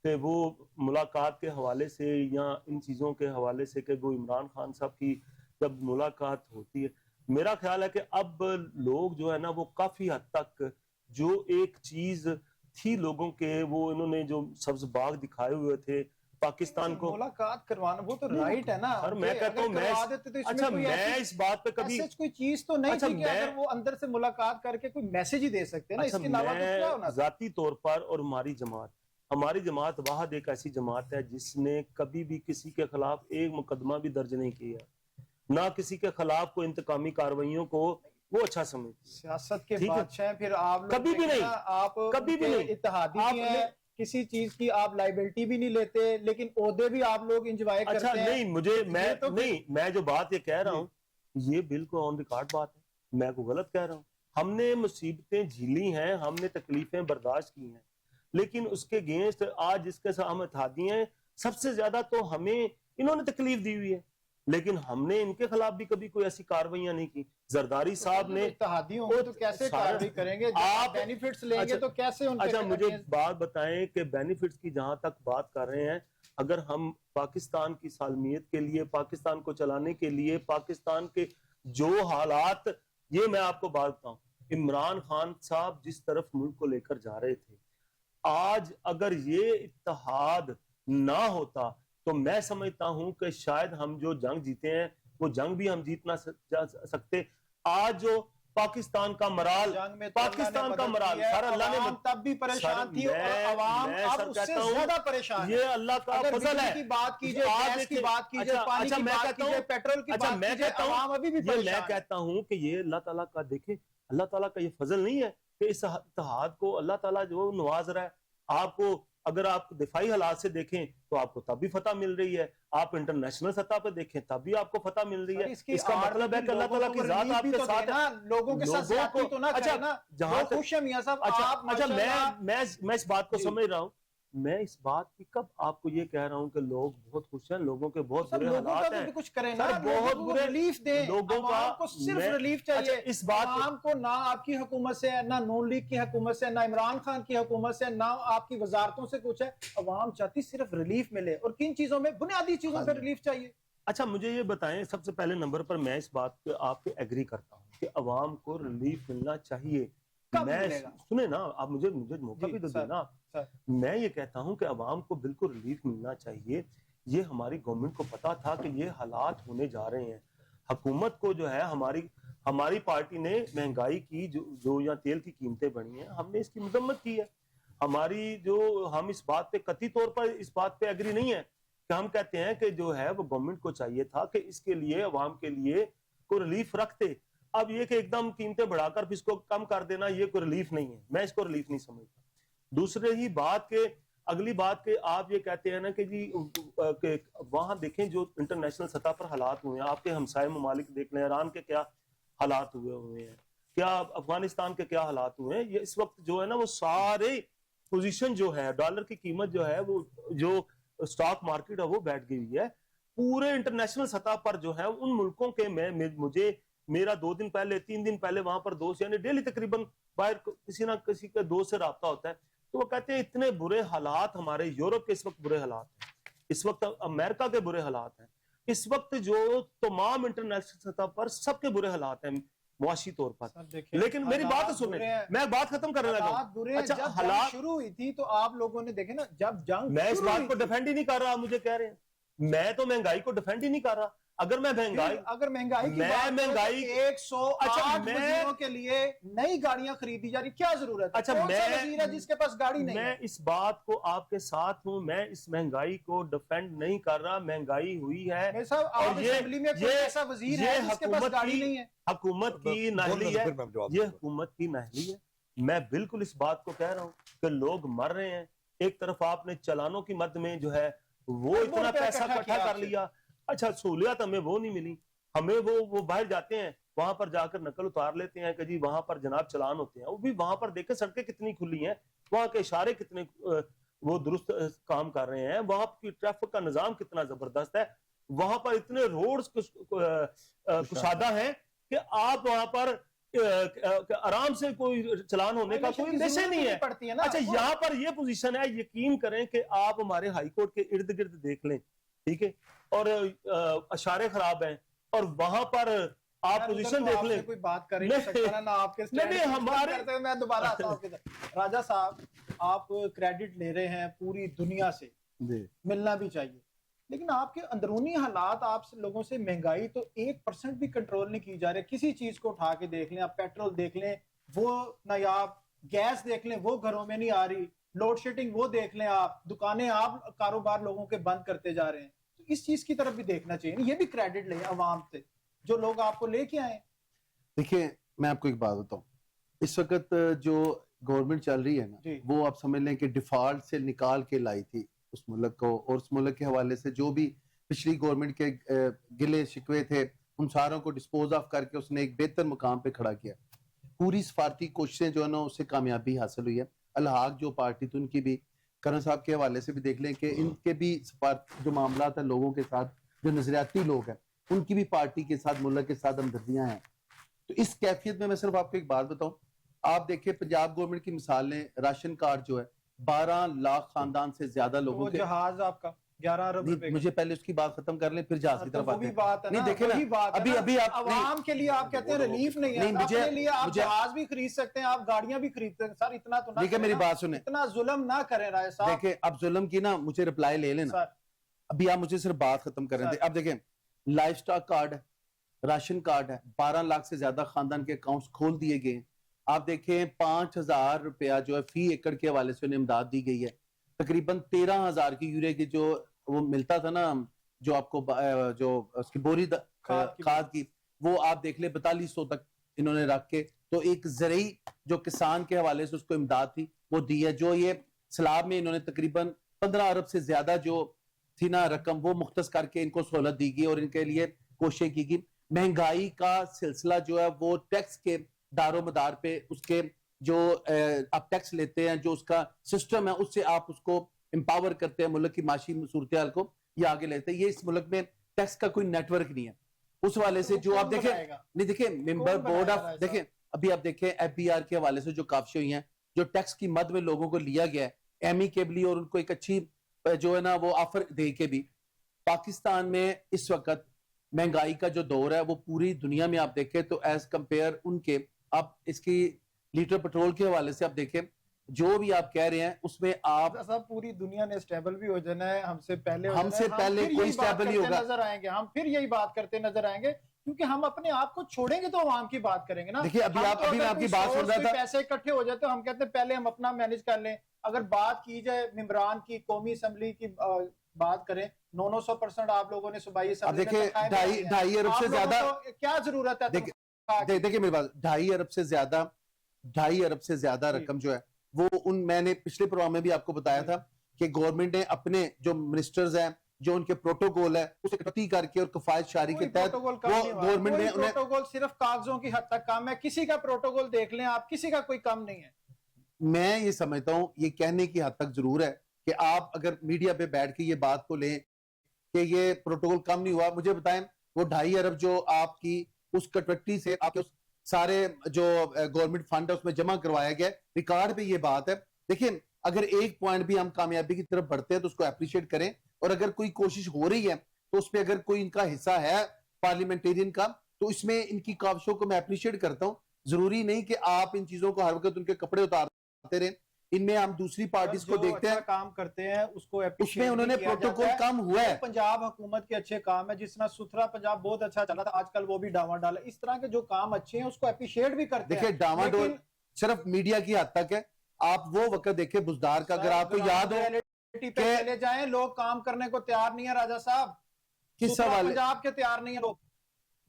کہ وہ ملاقات کے حوالے سے یا ان چیزوں کے حوالے سے کہ وہ عمران خان صاحب کی جب ملاقات ہوتی ہے، میرا خیال ہے کہ اب لوگ جو ہے نا وہ کافی حد تک جو ایک چیز تھی لوگوں کے وہ انہوں نے جو سبز باغ دکھائے ہوئے تھے پاکستان کو ملاقات کروانا وہ تو رائٹ ہے نا. میں کہتا ہوں اچھا میں اس بات پہ کبھی کوئی چیز تو نہیں تھی کہ اگر وہ اندر سے ملاقات کر کے کوئی میسج ہی دے سکتے ہیں نا، اس کے علاوہ تو کیا ہونا تھا؟ ذاتی طور پر اور ہماری جماعت واحد ایک ایسی جماعت ہے جس نے کبھی بھی کسی کے خلاف ایک مقدمہ بھی درج نہیں کیا، نہ کسی کے خلاف کوئی انتقامی کارروائیوں کو وہ اچھا سمجھتی. سیاست کے بادشاہ پھر آپ کبھی بھی نہیں، آپ کبھی بھی نہیں اتحادی ہیں، کسی چیز کی آپ لائبلٹی بھی نہیں لیتے، لیکن عہدے بھی آپ لوگ انجوائے کرتے ہیں. اچھا نہیں میں جو بات یہ کہہ رہا ہوں یہ بالکل آن ریکارڈ بات ہے، میں کو غلط کہہ رہا ہوں. ہم نے مصیبتیں جھیلی ہیں، ہم نے تکلیفیں برداشت کی ہیں، لیکن اس کے اگینسٹ آج جس کے ساتھ ہم اتحادی ہیں سب سے زیادہ تو ہمیں انہوں نے تکلیف دی ہوئی ہے. لیکن ہم نے ان کے خلاف بھی کبھی کوئی ایسی کارروائیاں نہیں کی. زرداری صاحب نے اتحادی ہوں گے تو کیسے کارروائی کریں گے؟ آپ بینیفٹس لیں گے تو کیسے ان کے؟ اچھا مجھے بات بتائیں کہ بینیفٹس کی جہاں تک بات کر رہے ہیں، اگر ہم پاکستان کی سالمیت کے لیے، پاکستان کو چلانے کے لیے، پاکستان کے جو حالات، یہ میں آپ کو بات بتاؤں، عمران خان صاحب جس طرف ملک کو لے کر جا رہے تھے، آج اگر یہ اتحاد نہ ہوتا تو میں سمجھتا ہوں کہ شاید ہم جو جنگ جیتے ہیں وہ جنگ بھی ہم جیت نہ سکتے. آج جو پاکستان کا مرال، پاکستان کا مرال سارا اللہ نے تب بھی پریشان تھی اور عوام اب اس سے زیادہ پریشان ہے. یہ اللہ کا فضل ہے. کی بات کیجئے، گیس کی بات کیجئے، پانی کی بات کیجئے، پیٹرول کی بات کیجئے، عوام ابھی بھی پریشان ہے. میں کہتا ہوں کہ یہ اللہ تعالیٰ کا، دیکھیں اللہ تعالیٰ کا یہ فضل نہیں ہے کہ اس اتحاد کو اللہ تعالیٰ جو نواز رہا ہے. آپ کو اگر آپ دفاعی حالات سے دیکھیں تو آپ کو تب بھی فتح مل رہی ہے، آپ انٹرنیشنل سطح پہ دیکھیں تب بھی آپ کو فتح مل رہی ہے. اس کا مطلب ہے کہ اللہ تعالیٰ کی ذات آپ کے ساتھ ہے. لوگوں کے ساتھ زیادتی تو نہ کریں نا. جہاں خوش ہیں میاں صاحب. اچھا میں اس بات کو سمجھ رہا ہوں. میں اس بات کی کب آپ کو یہ کہہ رہا ہوں کہ لوگ بہت خوش ہیں، لوگوں کے بہت برے حالات ہیں. کچھ کریں نا، بہت برے ریلیف دیں. لوگوں کو صرف ریلیف چاہیے. اس بات عوام کو نہ آپ کی حکومت سے، نہ نون لیگ کی حکومت سے، نہ عمران خان کی حکومت سے، نہ آپ کی وزارتوں سے کچھ ہے. عوام چاہتی صرف ریلیف ملے. اور کن چیزوں میں؟ بنیادی چیزوں پہ ریلیف چاہیے. اچھا مجھے یہ بتائیں، سب سے پہلے نمبر پر میں اس بات پہ آپ پہ ایگری کرتا ہوں کہ عوام کو ریلیف ملنا چاہیے. سنیں نا آپ، مجھے موقع بھی تو دینا. میں یہ کہتا ہوں کہ عوام کو بالکل ریلیف ملنا چاہیے. یہ ہماری گورنمنٹ کو پتا تھا کہ یہ حالات ہونے جا رہے ہیں. حکومت کو جو ہے ہماری پارٹی نے مہنگائی کی جو یا تیل کی قیمتیں بڑھی ہیں، ہم نے اس کی مذمت کی ہے. ہم اس بات پہ قطعی طور پر اس بات پہ ایگری نہیں ہے کہ ہم کہتے ہیں کہ جو ہے وہ گورنمنٹ کو چاہیے تھا کہ اس کے لیے عوام کے لیے کوئی ریلیف رکھتے. اب یہ کہ ایک دم قیمتیں بڑھا کر اس کو کم کر دینا، یہ کوئی ریلیف نہیں ہے. میں اس کو ریلیف نہیں سمجھتا. دوسرے ہی بات کہ اگلی بات کہ آپ یہ کہتے ہیں نا کہ جی کہ وہاں دیکھیں جو انٹرنیشنل سطح پر حالات ہوئے ہیں، آپ کے ہمسائے ممالک دیکھ لیں، ایران کے کیا حالات ہوئے ہیں، کیا افغانستان کے کیا حالات ہوئے ہیں. یہ اس وقت جو ہے نا وہ سارے پوزیشن جو ہے، ڈالر کی قیمت جو ہے، وہ جو سٹاک مارکیٹ ہے وہ بیٹھ گئی ہے. پورے انٹرنیشنل سطح پر جو ہے ان ملکوں کے میرا 2 دن پہلے 3 دن پہلے وہاں پر دوست، یعنی ڈیلی تقریباً باہر کسی نہ کسی کے دوست سے رابطہ ہوتا ہے، تو وہ کہتے ہیں اتنے برے حالات ہمارے یورپ کے اس وقت برے حالات ہیں، اس وقت امریکہ کے برے حالات ہیں، اس وقت جو تمام انٹرنیشنل سطح پر سب کے برے حالات ہیں معاشی طور پر. لیکن میری بات سنیں، میں بات ختم کرنے لگا ہوں. اچھا حالات شروع ہوئی تھی تو آپ لوگوں نے دیکھے نا، جب جنگ، میں اس بات کو ڈیفینڈ ہی نہیں کر رہا. مجھے کہہ رہے ہیں میں تو مہنگائی کو ڈیفینڈ ہی نہیں کر رہا. اگر مہنگائی کی بات 108 وزیروں کے لیے نئی گاڑیاں خریدی جا رہی، کیا ضرورت ہے؟ اچھا وزیر ہے جس کے پاس گاڑی نہیں ہے. میں اس بات کو آپ کے ساتھ ہوں، میں اس مہنگائی کو ڈیفینڈ نہیں کر رہا. مہنگائی ہوئی ہے اور یہ حکومت کی نااہلی ہے. یہ حکومت کی نااہلی ہے. میں بالکل اس بات کو کہہ رہا ہوں کہ لوگ مر رہے ہیں. ایک طرف آپ نے چلانوں کی مد میں جو ہے وہ اتنا پیسہ اکٹھا کر لیا. اچھا سہولیات ہمیں وہ نہیں ملی. ہمیں وہ باہر جاتے ہیں، وہاں پر جا کر نقل اتار لیتے ہیں کہ جی وہاں پر جناب چلان ہوتے ہیں. وہ بھی وہاں پر دیکھیں سڑکیں کتنی کھلی ہیں، وہاں کے اشارے کتنے وہ درست کام کر رہے ہیں، وہاں کی ٹریفک کا نظام کتنا زبردست ہے، وہاں پر اتنے روڈز کشادہ ہیں کہ آپ وہاں پر آرام سے کوئی چلان ہونے کا کوئی اندیشہ نہیں ہے. اچھا یہاں پر یہ پوزیشن ہے، یقین کریں کہ آپ ہمارے ہائی کورٹ کے ارد گرد دیکھ لیں، ٹھیک ہے، اور اشارے خراب ہیں، اور وہاں پر آپ پوزیشن دیکھ لیں. کوئی بات کر نہیں ہمارے. میں دوبارہ آتا ہوں آپ کے ساتھ. راجہ صاحب، آپ کریڈٹ لے رہے ہیں پوری دنیا سے، ملنا بھی چاہیے، لیکن آپ کے اندرونی حالات، آپ لوگوں سے مہنگائی تو 1% بھی کنٹرول نہیں کی جا رہی. کسی چیز کو اٹھا کے دیکھ لیں، آپ پیٹرول دیکھ لیں وہ نایاب، گیس دیکھ لیں وہ گھروں میں نہیں آ رہی، لوڈ شیڈنگ وہ دیکھ لیں، آپ دکانیں، آپ کاروبار لوگوں کے بند کرتے جا رہے ہیں. تو اس چیز کی طرف بھی دیکھنا چاہیے. یہ بھی کریڈٹ لیں عوام سے جو لوگ آپ کو لے کے آئے. دیکھیں میں آپ کو ایک بات بتاؤں، اس وقت جو گورنمنٹ چل رہی ہے نا، وہ آپ سمجھ لیں کہ ڈیفالٹ سے نکال کے لائی تھی اس ملک کو، اور اس ملک کے حوالے سے جو بھی پچھلی گورنمنٹ کے گلے شکوے تھے ان ساروں کو ڈسپوز آف کر کے اس نے ایک بہتر مقام پہ کھڑا کیا. پوری سفارتی کوششیں جو ہے نا اس سے کامیابی حاصل ہوئی ہے. الحاق جو پارٹی تھی ان کی بھی، کرن صاحب کے حوالے سے بھی دیکھ لیں کہ ان کے بھی جو معاملات ہیں لوگوں کے ساتھ، جو نظریاتی لوگ ہیں ان کی بھی پارٹی کے ساتھ ملک کے ساتھ ہمدردیاں ہیں. تو اس کیفیت میں صرف آپ کو ایک بات بتاؤں, آپ دیکھیں پنجاب گورنمنٹ کی مثال لیں, راشن کارڈ جو ہے 12 لاکھ خاندان سے زیادہ لوگوں کے, جہاز آپ کا 11 ارب روپے, مجھے پہلے اس کی بات ختم کر لیں پھر جہاز کی طرف آتے ہیں. نہیں دیکھیں ابھی آپ عوام کے لیے آپ کہتے ہیں ریلیف نہیں ہے, اپنے لیے آپ جہاز بھی خرید سکتے ہیں, آپ گاڑیاں بھی خرید سکتے ہیں. سر اتنا تو نہ, دیکھیں میری بات سنیں, اتنا ظلم نہ کریں رائے صاحب. دیکھیں اب ظلم کی نا مجھے رپلائی لے لینا, ابھی آپ مجھے صرف بات ختم کر رہے تھے. اب دیکھیں لائف سٹاک کارڈ ہے, راشن کارڈ ہے, 12 لاکھ سے زیادہ خاندان کے اکاؤنٹس کھول دیے گئے. آپ دیکھیں 5,000 روپیہ جو ہے فی ایکڑ کے حوالے سے انہیں امداد دی گئی ہے. تقریباً 13,000 کی یوریا کی جو وہ ملتا تھا نا, جو آپ کو جو اس کی بوری کھاد کی, وہ آپ دیکھ لیں 4200 تک انہوں نے رکھ کے, تو ایک زرعی جو کسان کے حوالے سے اس کو امداد تھی وہ دی ہے. جو یہ سیلاب میں انہوں نے تقریباً 15 ارب سے زیادہ جو تھی نا رقم وہ مختص کر کے ان کو سہولت دی گئی اور ان کے لیے کوششیں کی گئی. مہنگائی کا سلسلہ جو ہے وہ ٹیکس کے دار و مدار پہ, اس کے جو آپ ٹیکس لیتے ہیں, جو اس کا سسٹم ہے اس سے آپ اس کو امپاور کرتے ہیں, ملک کی معاشی صورتحال کو یہ آگے لیتے ہیں. یہ اس ملک میں ٹیکس کا کوئی نیٹ ورک نہیں ہے اس والے سے. جو آپ دیکھیں نہیں دیکھیں ممبر بورڈ آف, دیکھیں ابھی آپ دیکھیں ایف بی آر کے حوالے سے جو کاوشیں ہوئی ہیں, جو ٹیکس کی مد میں لوگوں کو لیا گیا ہے ایمیکیبلی, اور ان کو ایک اچھی جو ہے نا وہ آفر دے کے بھی. پاکستان میں اس وقت مہنگائی کا جو دور ہے وہ پوری دنیا میں آپ دیکھیں تو ایز کمپیئر ان کے, آپ اس کی لیٹر پٹرول کے حوالے سے آپ دیکھیں جو بھی آپ کہہ رہے ہیں اس میں آپ پوری دنیا نے اسٹیبل بھی ہو جانا ہے, ہم سے پہلے کوئی اسٹیبل نہیں ہوگا. نظر آئیں گے ہم, پھر یہی بات کرتے نظر آئیں گے, کیونکہ ہم اپنے آپ کو چھوڑیں گے تو عوام کی بات کریں گے نا. دیکھیں ابھی میں آپ کی بات سن رہا تھا, پیسے اکٹھے ہو جاتے ہم کہتے ہیں پہلے ہم اپنا مینج کر لیں. اگر بات کی جائے ممبران کی, قومی اسمبلی کی بات کریں, 900% آپ لوگوں نے صوبائی اسمبلی میں, دیکھیں 2.5 ارب سے زیادہ کیا ضرورت ہے. دیکھیں میری بات, 2.5 ارب سے زیادہ رقم جو ہے وہ میں نے پچھلے پروگرام میں بھی آپ کو بتایا تھا کہ گورنمنٹ نے اپنے جو منسٹرز ہیں, جو ان کے پروٹوکول ہے اسے اکٹھی کر کے اور کفایت شاری کے تحت وہ گورنمنٹ نے پروٹوکول صرف کاغذوں کی حد تک کام ہے. کسی کا پروٹوکول دیکھ لیں آپ, کسی کا کوئی کام نہیں ہے. میں یہ سمجھتا ہوں یہ کہنے کی حد تک ضرور ہے کہ آپ اگر میڈیا پہ بیٹھ کے یہ بات کو لیں کہ یہ پروٹوکول کم نہیں ہوا, مجھے بتائیں وہ 2.5 ارب جو آپ کی اس کٹوتی سے آپ کے سارے جو گورنمنٹ فنڈ ہے اس میں جمع کروایا گیا, ریکارڈ پہ یہ بات ہے. دیکھیں اگر ایک پوائنٹ بھی ہم کامیابی کی طرف بڑھتے ہیں تو اس کو اپریشیٹ کریں, اور اگر کوئی کوشش ہو رہی ہے تو اس پہ اگر کوئی ان کا حصہ ہے پارلیمنٹیرین کا تو اس میں ان کی کاوشوں کو میں اپریشیٹ کرتا ہوں. ضروری نہیں کہ آپ ان چیزوں کو ہر وقت ان کے کپڑے اتارتے رہیں. ان میں ہم دوسری پارٹیز کو دیکھتے ہیں کام کرتے ہیں اس کو اس میں انہوں نے پروٹوکول کم ہوا ہے. پنجاب حکومت کے اچھے کام ہے, جس طرح ستھرا پنجاب بہت اچھا چلا تھا, آج کل وہ بھی ڈاواں ڈال ہے. اس طرح کے جو کام اچھے ہیں اس کو اپریشیٹ بھی کرتے ہیں. دیکھیں ڈاواں ڈول صرف میڈیا کی حد تک ہے. آپ وہ وقت دیکھیں بزدار کا, اگر آپ کو یاد ہو کہ چلے جائیں, لوگ کام کرنے کو تیار نہیں ہے راجہ صاحب, کس حوالے پنجاب کے تیار نہیں ہے لوگ.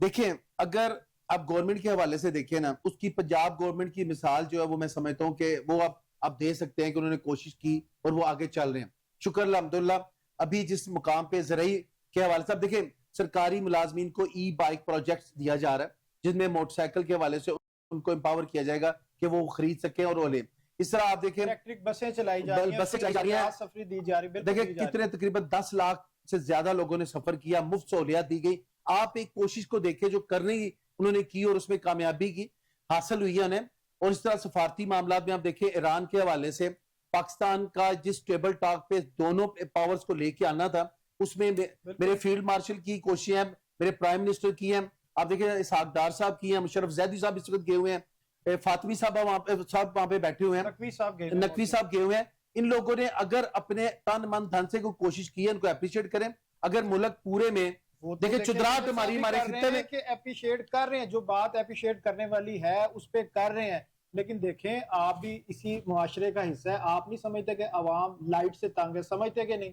دیکھیں اگر آپ گورنمنٹ کے حوالے سے دیکھیں نا, اس کی پنجاب گورنمنٹ کی مثال جو ہے وہ میں سمجھتا ہوں کہ وہ آپ دے سکتے ہیں کہ انہوں نے کوشش کی اور وہ آگے چل رہے ہیں. شکر الحمدللہ. ابھی جس مقام پہ زرعی کے حوالے سے آپ دیکھیں سرکاری ملازمین کو ای بائک پروجیکٹس دیا جا رہا ہے, جس میں موٹر سائیکل کے حوالے سے ان کو امپاور کیا جائے گا کہ وہ خرید سکیں اور وہ لیں. اس طرح آپ دیکھیں الیکٹرک بسیں چلائی جا رہی ہیں, سفری دی جا رہی ہے. دیکھیں کتنے تقریباً 10 لاکھ سے زیادہ لوگوں نے سفر کیا, مفت سہولیات دی گئی. آپ ایک کوشش کو دیکھیں جو کرنے انہوں نے کی اور اس میں کامیابی کی حاصل ہوئی ہے انہیں. اور اس طرح سفارتی معاملات میں آپ دیکھیں ایران کے حوالے سے پاکستان کا جس ٹیبل ٹاک پہ دونوں پاورز کو لے کے آنا تھا, اس میں میرے فیلڈ مارشل کی کوششیں ہیں, میرے پرائم منسٹر کی ہیں, آپ دیکھیں اسحاق ڈار صاحب کی ہیں, مشرف زیدی صاحب اس وقت گئے ہوئے ہیں, فاطمی صاحب وہاں پہ بیٹھے ہوئے ہیں, نقوی صاحب گئے ہوئے ہیں. ان لوگوں نے اگر اپنے تن من دھن سے کوئی کوشش کی ہے ان کو اپریشیٹ کریں. اگر ملک پورے میں دیکھیں چدراہٹ ہمارے خطے میں کہ اپریشیٹ کر رہے ہیں, جو بات اپریشیٹ کرنے والی ہے اس پہ کر رہے ہیں, لیکن دیکھیں آپ بھی اسی معاشرے کا حصہ ہے. آپ نہیں سمجھتے کہ عوام لائٹ سے تنگ ہے؟ سمجھتے کہ نہیں؟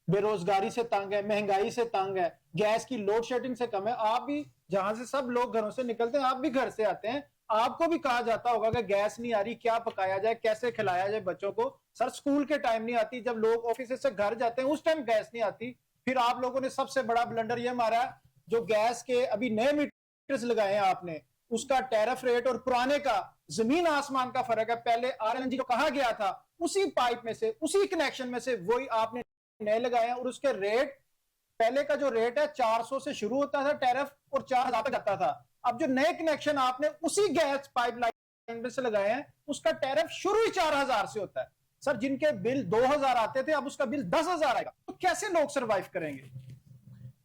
بے روزگاری سے تنگ ہے, مہنگائی سے تنگ ہے, گیس کی لوڈ شیڈنگ سے کم ہے. آپ بھی جہاں سے سب لوگ گھروں سے نکلتے ہیں, آپ بھی گھر سے آتے ہیں, آپ کو بھی کہا جاتا ہوگا کہ گیس نہیں آ رہی, کیا پکایا جائے, کیسے کھلایا جائے بچوں کو. سر سکول کے ٹائم نہیں آتی, جب لوگ آفس سے گھر جاتے ہیں اس ٹائم گیس نہیں آتی. پھر آپ لوگوں نے سب سے بڑا بلنڈر یہ مارا, جو گیس کے ابھی نئے میٹرز لگائے ہیں آپ نے, اس کا ٹیرف ریٹ اور پرانے کا زمین آسمان کا فرق ہے. پہلے RLNG جو کہا گیا تھا اسی پائپ میں سے, اسی کنیکشن میں سے وہی آپ نے نئے لگائے ہیں, اور اس کے ریٹ پہلے کا جو ریٹ ہے 400 سے شروع ہوتا تھا ٹیرف اور 4000 تک جاتا تھا. اب جو نئے کنیکشن آپ نے اسی گیس پائپ لائن میں سے لگائے ہیں اس کا ٹیرف شروع ہی 4000 سے ہوتا ہے. سر جن کے بل 2000 آتے تھے اب اس کا بل 10,000 آئے گا, تو کیسے لوگ سروائیو کریں گے؟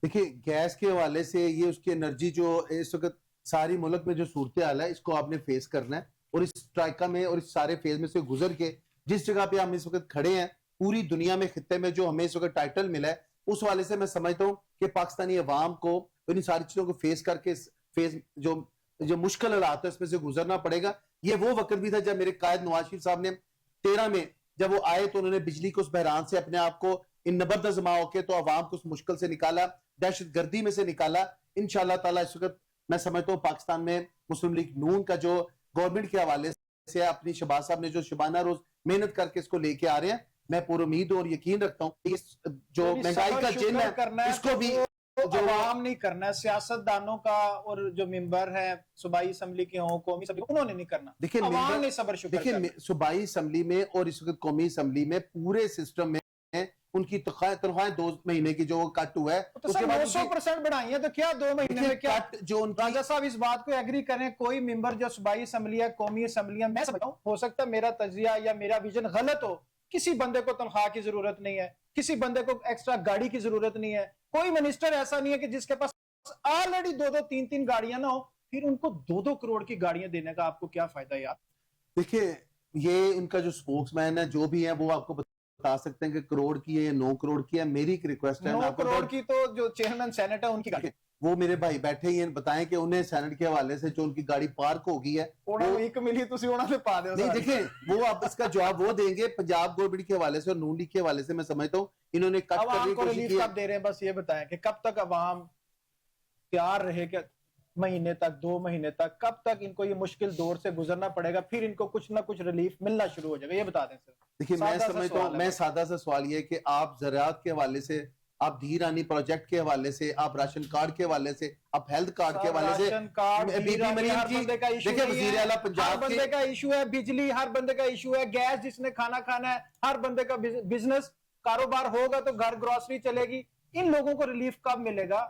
دیکھیں گیس کے حوالے سے یہ اس کی انرجی جو اس وقت ساری ملک میں جو صورتحال ہے اس کو آپ نے فیس کرنا ہے, اور اس ٹرائکا میں اور اس سارے فیز میں سے گزر کے جس جگہ پہ ہم اس وقت کھڑے ہیں پوری دنیا میں خطے میں جو ہمیں اس وقت ٹائٹل ملا ہے اس والے سے میں سمجھتا ہوں کہ پاکستانی عوام کو ان ساری چیزوں کو فیس کر کے فیز جو مشکل حالات ہے اس میں سے گزرنا پڑے گا. یہ وہ وقت بھی تھا جب میرے قائد نواز شریف صاحب نے 13 میں جب وہ آئے تو انہوں نے بجلی کو اس بحران سے اپنے آپ کو ان نبرد زما ہو کے تو عوام کو اس مشکل سے نکالا, دہشت گردی میں سے نکالا. انشاءاللہ تعالیٰ اس وقت میں سمجھتا ہوں پاکستان میں مسلم لیگ نون کا جو گورنمنٹ کے حوالے سے اپنی شہباز صاحب نے جو شبانہ روز محنت کر کے اس کو لے کے آ رہے ہیں, میں پورا امید ہوں اور یقین رکھتا ہوں کہ جو مہنگائی کا جن ہے اس کو بھی جو عوام نہیں کرنا ہے, سیاستدانوں کا اور جو ممبر ہیں صوبائی اسمبلی کے ہوں قومی اسمبلی انہوں نے نہیں کرنا, عوام نے صبر شکر کرنا. دیکھیں صوبائی اسمبلی میں اور اس وقت قومی اسمبلی میں پورے سسٹم میں ان کی تنخواہیں 2 مہینے کی جو کٹ ہوا ہے تو سر 900% بڑھائی ہیں تو کیا 2 مہینے میں کیا جو راجہ صاحب اس بات کو ایگری کریں, کوئی ممبر جو صوبائی اسمبلی ہے قومی اسمبلی ہے, میں سمجھتا ہوں ہو سکتا ہے میرا تجزیہ یا میرا ویژن غلط ہو, کسی بندے کو تنخواہ کی ضرورت نہیں ہے, کسی بندے کو ایکسٹرا گاڑی کی ضرورت نہیں ہے, کوئی منسٹر ایسا نہیں ہے کہ جس کے پاس آلریڈی 2-2 3-3 گاڑیاں نہ ہو, پھر ان کو 2-2 کروڑ کی گاڑیاں دینے کا آپ کو کیا فائدہ یار؟ دیکھیں یہ ان کا جو سپوکس مین ہے جو بھی ہے وہ آپ کو بتا سکتے ہیں کہ کروڑ کی ہے یا 9 کروڑ کی ہے. میری ایک ریکویسٹ ہے 9 کروڑ کی تو جو چیئرمین سینٹ ہے ان کی گاڑی, وہ میرے بھائی بیٹھے ہی ہیں, بتائیں کہ انہیں سینٹ کے حوالے سے جو ان کی گاڑی پارک ہو گئی ہے نہیں دیکھیں وہ آپ اس کا جواب وہ دیں گے پنجاب گورنمنٹ کے حوالے سے اور نون لیگ کے حوالے سے. میں سمجھتا ہوں انہوں نے کٹ کرنے کی کوشش کی ہے. کب دے رہے ہیں بس یہ بتائیں کہ کب تک عوام تیار رہے کہ مہینے تک 2 مہینے تک کب تک ان کو یہ مشکل دور سے گزرنا پڑے گا, پھر ان کو کچھ نہ کچھ ریلیف ملنا شروع ہو جائے گا, یہ بتا دیں سر. دیکھیں میں سمجھتا ہوں میں سادہ سا سوال یہ کہ آپ زراعت کے حوالے سے, آپ دھی رانی پروجیکٹ کے حوالے سے, آپ راشن کارڈ کے حوالے سے, آپ ہیلتھ کارڈ کے حوالے سے, دیکھیں وزیر اعلیٰ پنجاب ہر بندے کا ایشو ہے, بجلی ہر بندے کا ایشو ہے, گیس جس نے کھانا کھانا ہے, ہر بندے کا بزنس کاروبار ہوگا تو گھر گروسری چلے گی, ان لوگوں کو ریلیف کب ملے گا؟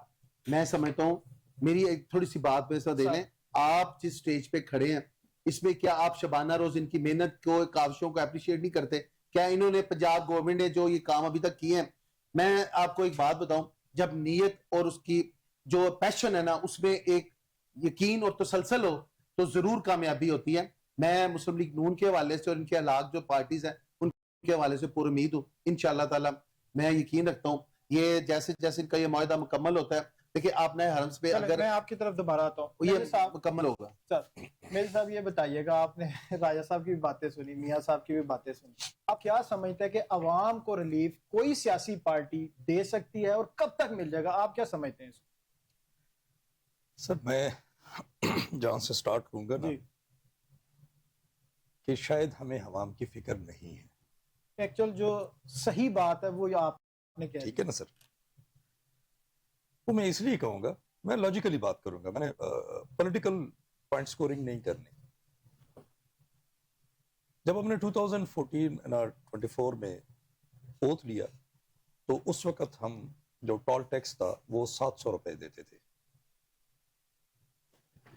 میں سمجھتا ہوں میری ایک تھوڑی سی بات پہ دے لیں, آپ جس سٹیج پہ کھڑے ہیں اس میں کیا آپ شبانہ روز ان کی محنت کو کاوشوں کو اپریشیٹ نہیں کرتے؟ کیا انہوں نے پنجاب گورنمنٹ نے جو یہ کام ابھی تک کیے ہیں, میں آپ کو ایک بات بتاؤں, جب نیت اور اس کی جو پیشن ہے نا اس میں ایک یقین اور تسلسل ہو تو ضرور کامیابی ہوتی ہے. میں مسلم لیگ نون کے حوالے سے اور ان کے علاق جو پارٹیز ہیں ان کے حوالے سے پور امید ہوں انشاءاللہ تعالی. میں یقین رکھتا ہوں یہ جیسے جیسے ان کا یہ معاہدہ مکمل ہوتا ہے, دیکھیں آپ نئے حرمز پہ اگر میں آپ کی طرف دوبارہ آتا ہوں, یہ مکمل ہوگا. سر میرے صاحب یہ بتائیے گا, آپ نے راجہ صاحب کی بھی باتیں سنی, میاں صاحب کی بھی باتیں سنی, آپ کیا سمجھتے ہیں کہ عوام کو ریلیف کوئی سیاسی پارٹی دے سکتی ہے اور کب تک مل جائے گا؟ آپ کیا سمجھتے ہیں اس کو؟ سر میں جہاں سے سٹارٹ کروں گا نا کہ شاید ہمیں عوام کی فکر نہیں ہے. ایکچوئل جو صحیح بات ہے وہ آپ نے کہا, ٹھیک ہے نا سر, وہ میں اس لیے کہوں گا, میں لاجیکلی بات کروں گا, میں نے پولیٹیکل پوائنٹ سکورنگ نہیں کرنی. جب ہم نے 2014-24 میں اوتھ لیا تو اس وقت ہم جو ٹول ٹیکس تھا وہ 700 روپے دیتے تھے,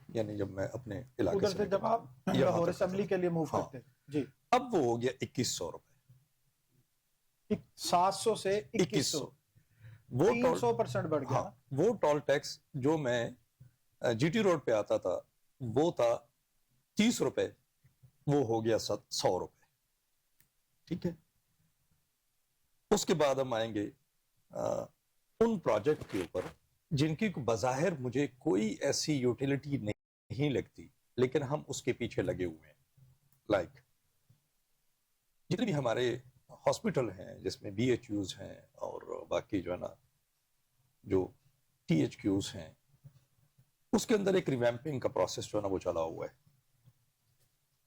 یعنی جب میں اپنے علاقے سے جب آپ لاہور اسمبلی کے لیے موو کرتے جی, اب وہ ہو گیا 2100 روپے, 700 سے 2100, وہ 300% بڑھ گیا. وہ ٹول ٹیکس جو میں جی ٹی روڈ پہ آتا تھا وہ تھا 30 روپے, وہ ہو گیا 100 روپے. ٹھیک ہے, اس کے بعد ہم آئیں گے ان پروجیکٹ کے اوپر جن کی بظاہر مجھے کوئی ایسی یوٹیلیٹی نہیں لگتی لیکن ہم اس کے پیچھے لگے ہوئے ہیں. لائک جتنے بھی ہمارے ہاسپٹل ہیں جس میں بی ایچ یوز ہیں اور باقی جو ہے نا جو ٹی ایچ کیوز ہیں, اس کے اندر ایک ریویمپنگ کا پروسیس جو ہے نا وہ چلا ہوا ہے.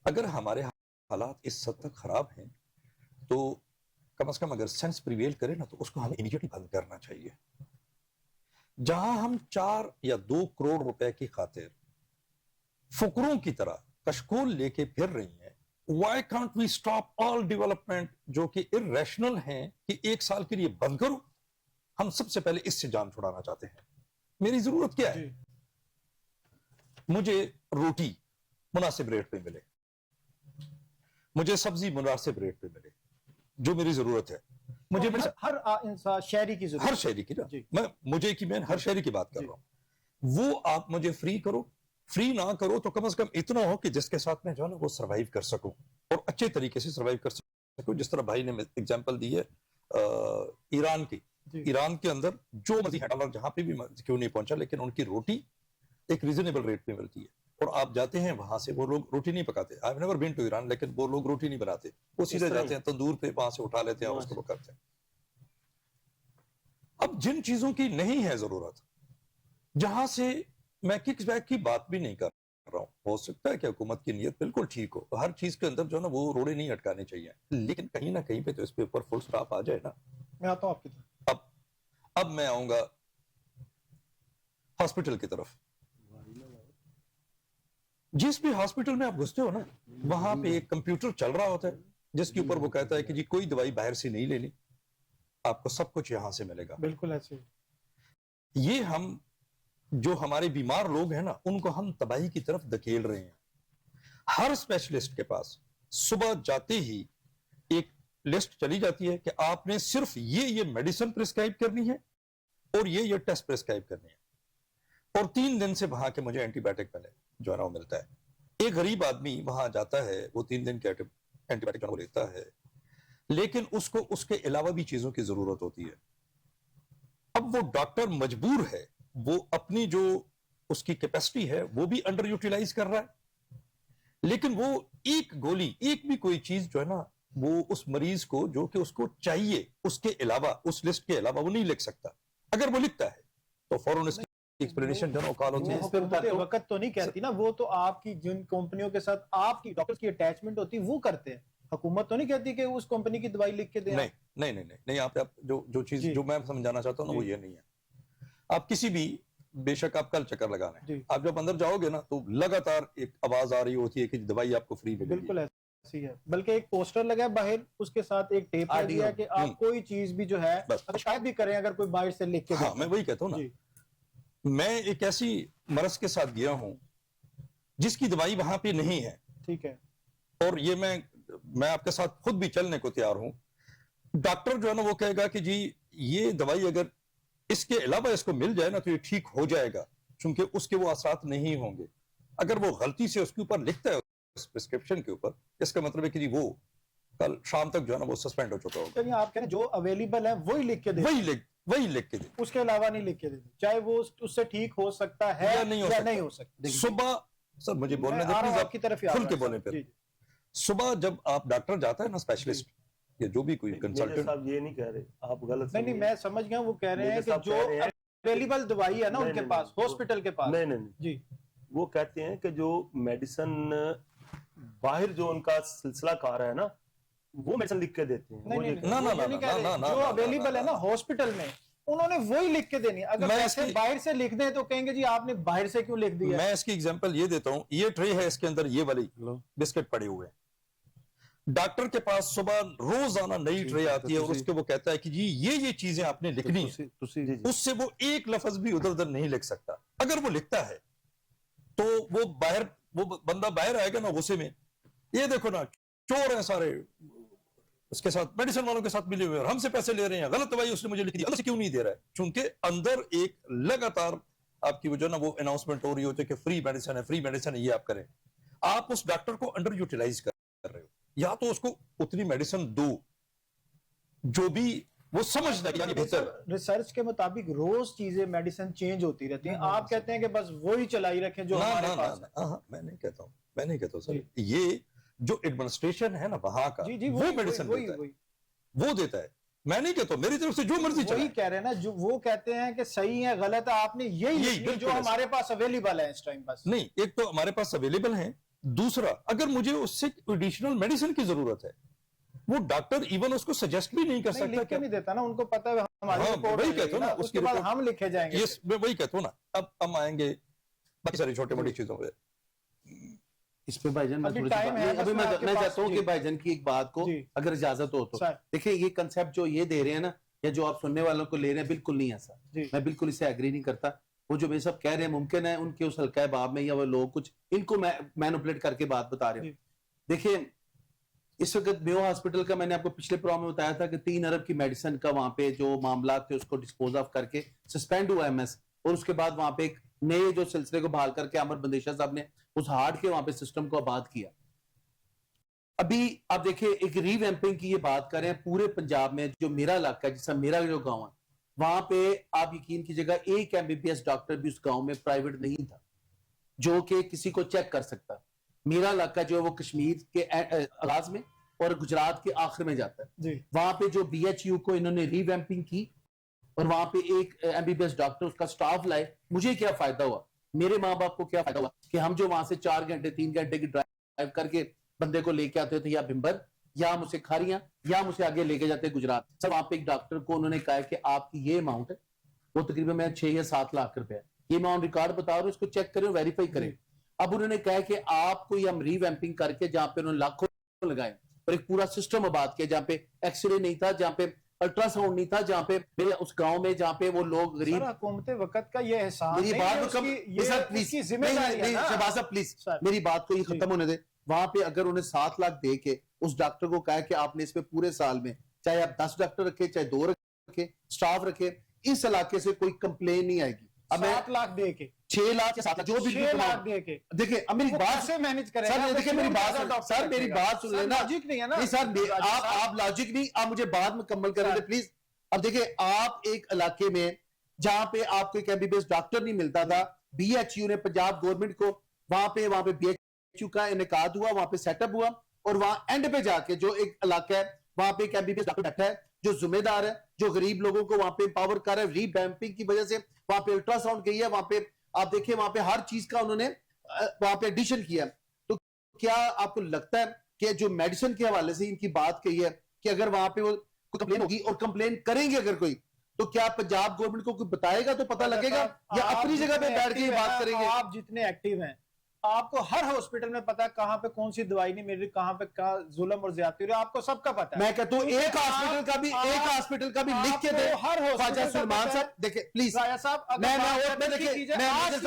اگر ہمارے حالات اس حد تک خراب ہیں تو کم از کم اگر سینس پریویل کرے نا تو اس کو ہمیں امیڈیٹلی بند کرنا چاہیے. جہاں ہم 4 یا 2 کروڑ روپے کی خاطر فقروں کی طرح کشکول لے کے پھر رہی ہیں, why can't we stop all development جو کہ irrational ہیں کہ 1 سال کے لیے بند کرو, ہم سب سے پہلے اس سے جان چھڑانا چاہتے ہیں. میری ضرورت کیا ہے؟ مجھے روٹی مناسب ریٹ پہ ملے, مجھے سبزی مناسب ریٹ پہ ملے, جو میری ضرورت ہے. مجھے ہر انسان شہری کی ضرورت, ہر شہری کی نا, میں ہر شہری کی بات کر رہا ہوں. وہ آپ مجھے فری کرو, فری نہ کرو تو کم از کم اتنا ہو کہ جس کے ساتھ میں جو ہے نا وہ سروائیو کر سکوں, اور اچھے طریقے سے سروائیو کر سکوں. جس طرح بھائی نے ایگزامپل دی ہے ایران کی, ایران کے اندر جو مرضی ڈالر جہاں پہ بھی کیوں نہیں پہنچا, لیکن ان کی روٹی ایک ریزنیبل ریٹ پہ ملتی ہے. اور آپ جاتے ہیں وہاں سے, وہ لوگ روٹی نہیں پکاتے. I have never been to Iran, لیکن وہ لوگ روٹی نہیں بناتے, وہ سیدھے جاتے ہیں تندور پہ, وہاں سے اٹھا لیتے ہیں اور اس کو کرتے ہیں. اب جن چیزوں کی نہیں ہے ضرورت, جہاں سے میں کک بیک کی بات بھی نہیں کر رہا ہوں, ہو سکتا ہے کہ حکومت کی نیت بالکل ٹھیک ہو, ہر چیز کے اندر جو ہے نا وہ روڑے نہیں اٹکانے چاہیے, لیکن کہیں نہ کہیں پہ تو اس پہ اوپر فل سٹاپ آ جائے نا. میں آتا ہوں آپ کی طرف. اب میں آؤں گا ہاسپٹل کی طرف. جس بھی ہاسپٹل میں آپ گھستے ہو نا, وہاں پہ ایک کمپیوٹر چل رہا ہوتا ہے جس کے اوپر وہ کہتا ہے کہ جی کوئی دوائی باہر سے نہیں لینی, آپ کو سب کچھ یہاں سے ملے گا. بالکل ایسے. یہ ہم جو ہمارے بیمار لوگ ہیں نا, ان کو ہم تباہی کی طرف دھکیل رہے ہیں. ہر اسپیشلسٹ کے پاس صبح جاتے ہی ایک لسٹ چلی جاتی ہے کہ آپ نے صرف یہ میڈیسن پرسکرائب کرنی ہے اور یہ ٹیسٹ پرسکرائب کرنی ہے, اور 3 دن سے وہاں کے مجھے اینٹی بایوٹک ملے جو ہے نا وہ ملتا ہے. ایک غریب آدمی وہاں جاتا ہے, وہ 3 دن کے اینٹی بایوٹک وہ لیتا ہے, لیکن اس کو اس کے علاوہ بھی چیزوں کی ضرورت ہوتی ہے. اب وہ ڈاکٹر مجبور ہے, وہ اپنی جو اس کی کیپیسٹی ہے وہ بھی انڈر یوٹیلائز کر رہا ہے, لیکن وہ ایک گولی, ایک بھی کوئی چیز جو ہے نا وہ اس مریض کو جو کہ اس کو چاہیے اس کے علاوہ, اس لسٹ کے علاوہ وہ نہیں لکھ سکتا. اگر وہ لکھتا ہے تو فوراً اس کی ایکسپلینیشن جو کال ہوتی ہے. وقت تو نہیں کہتی نا, وہ تو آپ کی جن کمپنیوں کے ساتھ آپ کی ڈاکٹرز کی اٹیچمنٹ ہوتی ہے وہ کرتے ہیں. حکومت تو نہیں کہتی کہ اس کمپنی کی دوائی لکھ کے دیں. نہیں, آپ جو چیز جو میں سمجھانا چاہتا ہوں نا وہ یہ نہیں ہے. آپ کسی بھی, بے شک آپ کل چکر لگانا ہے, آپ جب اندر جاؤ گے نا تو لگاتار ایک آواز آ رہی ہوتی ہے کہ دوائی آپ کو فری ملے گی. بالکل ایسی ہے, بلکہ ایک پوسٹر لگا ہے باہر, اس کے ساتھ ایک ٹیپ لگی ہے کہ آپ کوئی چیز بھی جو ہے شاید بھی کریں اگر کوئی باہر سے لکھ کے. ہاں میں وہی کہتا ہوں نا, میں ایک ایسی مرض کے ساتھ گیا ہوں جس کی دوائی وہاں پہ نہیں ہے, ٹھیک ہے, اور یہ میں آپ کے ساتھ خود بھی چلنے کو تیار ہوں. ڈاکٹر جو ہے نا وہ کہے گا کہ جی یہ دوائی اگر اس کے علاوہ اس کو مل جائے نا تو یہ ٹھیک ہو جائے گا, چونکہ اس کے وہ اثرات نہیں ہوں گے. اگر وہ غلطی سے اس کے اوپر لکھتا ہے اس پرسکرپشن کے اوپر, اس کا مطلب ہے کہ جی وہ کل شام تک جو ہے نا وہ سسپینڈ ہو چکا ہوگا. آپ کہہ رہے جو اویلیبل ہے وہی لکھ کے دیں, وہی لکھ کے دیں, اس کے علاوہ نہیں لکھ کے دیں, چاہے وہ اس سے ٹھیک ہو سکتا ہے یا نہیں ہو سکتا. صبح سر مجھے بولنے دیں پلیز, آپ کی طرف کھل کے بولیں. پھر صبح جب آپ ڈاکٹر جاتا ہے نا اسپیشلسٹ یا جو بھی کوئی کنسلٹنٹ, صاحب یہ نہیں کہہ رہے, آپ غلط. نہیں میں سمجھ گیا, وہ کہہ رہے ہیں کہ جو اویلیبل دوائی ہے نا ان کے پاس, ہاسپٹل کے پاس. نہیں جی, وہ کہتے ہیں کہ جو میڈیسن باہر جو ان کا سلسلہ کار ہے نا وہ میڈیسن لکھ کے دیتے ہیں. جو اویلیبل ہے نا ہاسپٹل میں انہوں نے وہی لکھ کے دینی. اگر ایسے باہر سے لکھ دیں تو کہیں گے جی آپ نے باہر سے کیوں لکھ دیا. میں اس کی ایگزامپل یہ دیتا ہوں, یہ ٹرے ہے, اس کے اندر یہ والی بسکٹ پڑے ہوئے ہیں. ڈاکٹر کے پاس صبح روزانہ نئی ٹرے آتی ہے اور اس کے وہ کہتا ہے کہ جی یہ چیزیں آپ نے لکھنی ہے, اس سے وہ ایک لفظ بھی ادھر ادھر نہیں لکھ سکتا. اگر وہ لکھتا ہے تو وہ بندہ باہر آئے گا نا غصے میں, یہ دیکھو نا چور ہیں سارے, اس کے ساتھ میڈیسن والوں کے ساتھ ملے ہوئے اور ہم سے پیسے لے رہے ہیں, غلط دوائی اس نے مجھے لکھ دی, اندر سے کیوں نہیں دے رہا ہے؟ چونکہ اندر ایک لگاتار آپ کی وہ جو نا وہ اناؤنسمنٹ ہو رہی ہوتی ہے کہ فری میڈیسن ہے, فری میڈیسن ہے, یہ آپ کریں. آپ اس ڈاکٹر کو انڈر یوٹیلائز کر رہے ہو, یا تو اس کو اتنی میڈیسن دو جو بھی وہ سمجھتا ہے کہ بہتر. ریسرچ کے مطابق روز چیزیں میڈیسن چینج ہوتی رہتی ہیں, آپ کہتے ہیں کہ بس وہی چلائی رکھیں جو ہمارے پاس ہے. میں نہیں کہتا ہوں سر, یہ جو ایڈمنسٹریشن ہے نا وہاں کا وہ میڈیسن وہ دیتا ہے. میں نہیں کہتا ہوں, میری طرف سے جو مرضی چلائیں. وہی کہہ رہے ہیں نا, جو وہ کہتے ہیں کہ صحیح ہے غلط ہے, آپ نے یہی جو ہمارے پاس اویلیبل ہے اس ٹائم. بس نہیں, ایک تو ہمارے پاس اویلیبل ہے, دوسرا اگر مجھے اس سے ایڈیشنل میڈیسن کی ضرورت ہے وہ ڈاکٹر ایون اس کو سجیسٹ بھی نہیں کر سکتا. لکھ کے نہیں دیتا نا, ان کو پتا ہے ہماری رپورٹ وہی کہتا ہوں نا, اس کے بعد ہم لکھے جائیں گے. میں وہی کہتا ہوں نا. اب ہم آئیں گے باقی ساری چھوٹی موٹی چیزوں پہ. اس پہ بھائی جان ابھی میں چاہتا ہوں کہ بھائی جان کی ایک بات کو اگر اجازت ہو تو دیکھیں, یہ کنسیپٹ جو یہ دے رہے ہیں نا یا جو آپ سننے والوں کو لے رہے ہیں بالکل نہیں ایسا. میں بالکل اسے ایگری نہیں کرتا. وہ جو یہ سب کہہ رہے ہیں ممکن ہے ان کے اس حلقہ باب میں یا وہ لوگ کچھ ان کو مینوپولیٹ کر کے بات بتا رہے ہیں. دیکھیں اس وقت میو ہاسپٹل کا میں نے آپ کو پچھلے پروگرام میں بتایا تھا کہ 3 ارب کی میڈیسن کا وہاں پہ جو معاملات تھے اس کو ڈسپوز آف کر کے سسپینڈ ہوا MS, اور اس کے بعد وہاں پہ ایک نئے جو سلسلے کو بحال کر کے عامر بندیشہ صاحب نے اس ہارٹ کے وہاں پہ سسٹم کو آباد کیا. ابھی آپ دیکھیں ایک ری ویمپنگ کی یہ بات کریں پورے پنجاب میں, جو میرا علاقہ ہے جیسا میرا جو گاؤں ہے وہاں پہ آپ یقین کیجیے گا ایک MBBS ڈاکٹر بھی اس گاؤں میں پرائیویٹ نہیں تھا جو کہ کسی کو چیک کر سکتا. میرا علاقہ جو ہے وہ کشمیر کے آغاز میں اور گجرات کے آخر میں جاتا ہے. وہاں پہ جو BHU کو انہوں نے ری ویمپنگ کی اور وہاں پہ ایک MBBS ڈاکٹر اس کا سٹاف لائے, مجھے کیا فائدہ ہوا, میرے ماں باپ کو کیا فائدہ ہوا کہ ہم جو وہاں سے 4 گھنٹے 3 گھنٹے کی ڈرائیو کر کے بندے کو لے کے آتے تھے یا بمبر یا مجھے کھاریاں یا مجھے آگے لے کے جاتے گجرات. سر وہاں پہ ایک ڈاکٹر کو انہوں نے کہا کہ آپ کی یہ اماؤنٹ ہے, وہ تقریباً میں 6 یا 7 لاکھ روپے ہے, یہ اماؤنٹ ریکارڈ بتا رہا ہوں, اس کو چیک کریں ویریفائی کریں. اب انہوں نے کہا کہ آپ کو یہ ہم ری ویمپنگ کر کے جہاں پہ انہوں نے لاکھوں لگائے اور ایک پورا سسٹم آباد کیا جہاں پہ ایکس رے نہیں تھا, جہاں پہ الٹرا ساؤنڈ نہیں تھا, جہاں پہ اس گاؤں میں جہاں پہ وہ لوگ غریب. حکومت وقت کا یہ احسان میری بات شہباز صاحب پلیز میری بات کو یہ ختم ہونے دے. وہاں پہ اگر انہیں 7 لاکھ دے کے اس ڈاکٹر کو کہا کہ آپ نے اس پہ پورے سال میں چاہے آپ 10 ڈاکٹر رکھے چاہے 2 رکھے سٹاف رکھے, اس علاقے سے کوئی کمپلین نہیں آئے گی. 7 لاکھ دے کے 6 لاکھ یا 7 لاکھ جو بھی 6 لاکھ دے کے دیکھیں اب میری بات سے مینج کریں سر, دیکھیں میری بات سر, میری بات سن لینا. لاجک نہیں ہے نا نہیں سر, آپ لاجک نہیں, آپ مجھے بات مکمل کریں دیں پلیز. اب دیکھیں آپ ایک علاقے میں جہاں پہ آپ کو ایک MBBS ڈاکٹر نہیں ملتا تھا, BHU نے پنجاب گورنمنٹ کو وہاں پہ BHU کا انعقاد ہوا, وہاں پہ سیٹ اپ ہوا, اور وہاں اینڈ پہ جا کے جو ایک علاقہ ہے وہاں پہ ایک MBBS ڈاکٹر بیٹھا ہے جو ذمہ دار ہے, جو غریب لوگوں کو وہاں پہ امپاور کر رہا ہے. ری ویمپنگ کی وجہ سے وہاں پہ الٹرا ساؤنڈ گئی ہے, وہاں پہ آپ دیکھیں وہاں پہ ہر چیز کا انہوں نے وہاں پہ ایڈیشن کیا. تو کیا آپ کو لگتا ہے کہ جو میڈیسن کے حوالے سے ان کی بات کہی ہے کہ اگر وہاں پہ وہ کمپلین ہوگی اور کمپلین کریں گے اگر کوئی, تو کیا پنجاب گورنمنٹ کو کوئی بتائے گا تو پتہ لگے گا, یا اپنی جگہ پہ بیٹھ کے بات کریں گے؟ آپ جتنے ایکٹیو ہیں آپ کو ہر ہاسپٹل میں پتا کہاں پہ کون سی دوائی نہیں مل رہی, کہاں پہ ظلم اور زیادتی ہو رہی ہے, آپ کو سب کا پتا ہے. میں کہتا ہوں ایک ہاسپٹل کا بھی لکھ کے دے. خواجہ سلمان صاحب دیکھیں پلیز, میں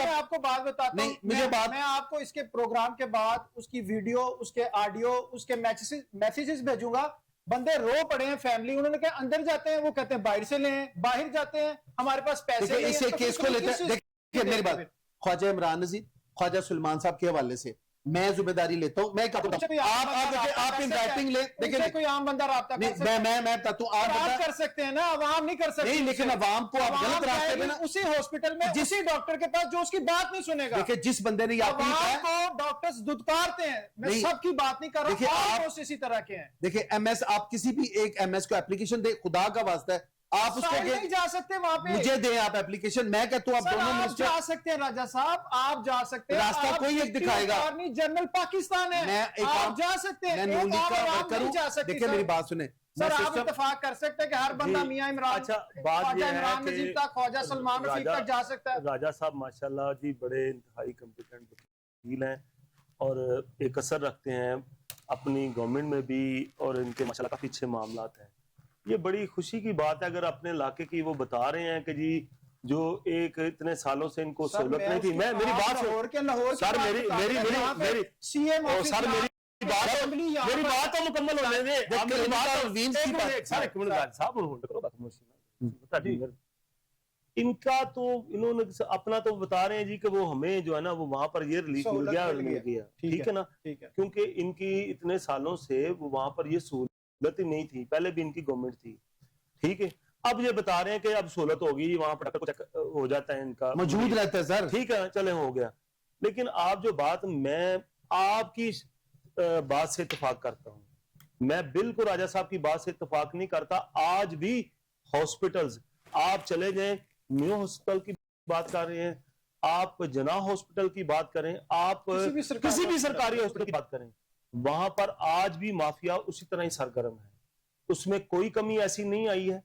آپ کو بات بتاتا ہوں, میں آپ کو اس کے پروگرام کے بعد اس کی ویڈیو, اس کے آڈیو, اس کے میسیجز بھیجوں گا. بندے رو پڑے ہیں فیملی, انہوں نے کہا اندر جاتے ہیں, وہ کہتے ہیں باہر سے لیں, باہر جاتے ہیں ہمارے پاس پیسے نہیں ہیں. اس کیس کو لیتے ہیں, دیکھیں میری بات, خواجہ عمران نذیر, خواجہ سلمان صاحب کے حوالے سے میں ذمہ داری لیتا ہوں. میں آپ ان رائٹنگ لیں, دیکھیں کوئی عام بندہ رابطہ کر سکتا ہے, میں بتاتا ہوں آپ کر سکتے ہیں نا, عوام نہیں کر سکتے. نہیں, لیکن عوام کو آپ غلط راستے میں نا, اسی ہاسپٹل میں اسی ڈاکٹر کے پاس جو اس کی بات نہیں سنے گا. دیکھیں جس بندے نے عوام کو ڈاکٹرز دھتکارتے ہیں, میں سب کی بات نہیں کر رہا ہوں, آپ اسی طرح کے ہیں. دیکھیں MS آپ کسی بھی ایک MS کو اپلیکیشن دے, خدا کا واسطہ ہے آپ اس کو نہیں جا سکتے وہاں پہ, مجھے دیں آپ اپلیکیشن. میں کہتا ہوں آپ دونوں آپ جا سکتے ہیں راجہ صاحب, آپ جا سکتے ہیں, راستہ کوئی ایک دکھائے گا. جنرل پاکستان ہے, آپ جا سکتے ہیں, میں نولی کا ورکر ہوں. دیکھیں میری بات سنیں سر, آپ اتفاق کر سکتے ہیں کہ ہر بندہ میاں عمران, خواجہ عمران نذیر تک, خواجہ سلمان رفیق تک جا سکتا ہے. راجہ صاحب ماشاءاللہ جی بڑے انتہائی کمپیٹنٹ وکیل ہیں اور ایک اثر رکھتے ہیں اپنی گورنمنٹ میں بھی, اور ان کے ماشاءاللہ کافی اچھے معاملات ہیں. یہ بڑی خوشی کی بات ہے اگر اپنے علاقے کی وہ بتا رہے ہیں کہ جی جو ایک اتنے سالوں سے ان کو سہولت نہیں تھی. میں میری بات سر, میری بات تو مکمل ہونے دیں. ان کا تو انہوں نے اپنا تو بتا رہے ہیں جی کہ وہ ہمیں جو ہے نا وہ وہاں پر یہ ریلیف مل گیا, ٹھیک ہے نا, کیونکہ ان کی اتنے سالوں سے وہ وہاں پر یہ سہولت ہی نہیں تھی, پہلے بھی ان کی گورنمنٹ تھی, ٹھیک ہے. اب یہ بتا رہے ہیں کہ اب سہولت ہوگی, وہاں پر ہو جاتا ہے ان کا موجود رہتا ہے سر, ٹھیک ہے چلے ہو گیا. لیکن آپ جو بات, میں آپ کی بات سے اتفاق کرتا ہوں, میں بالکل راجہ صاحب کی بات سے اتفاق نہیں کرتا. آج بھی ہاسپٹلز آپ چلے جائیں, میو ہاسپٹل کی بات کر رہے ہیں, آپ جناح ہاسپٹل کی بات کریں, آپ کسی بھی سرکاری ہاسپٹل کی بات کریں, وہاں پر آج بھی مافیا اسی طرح ہی سرگرم ہے. اس میں کوئی کمی ایسی نہیں آئی ہے.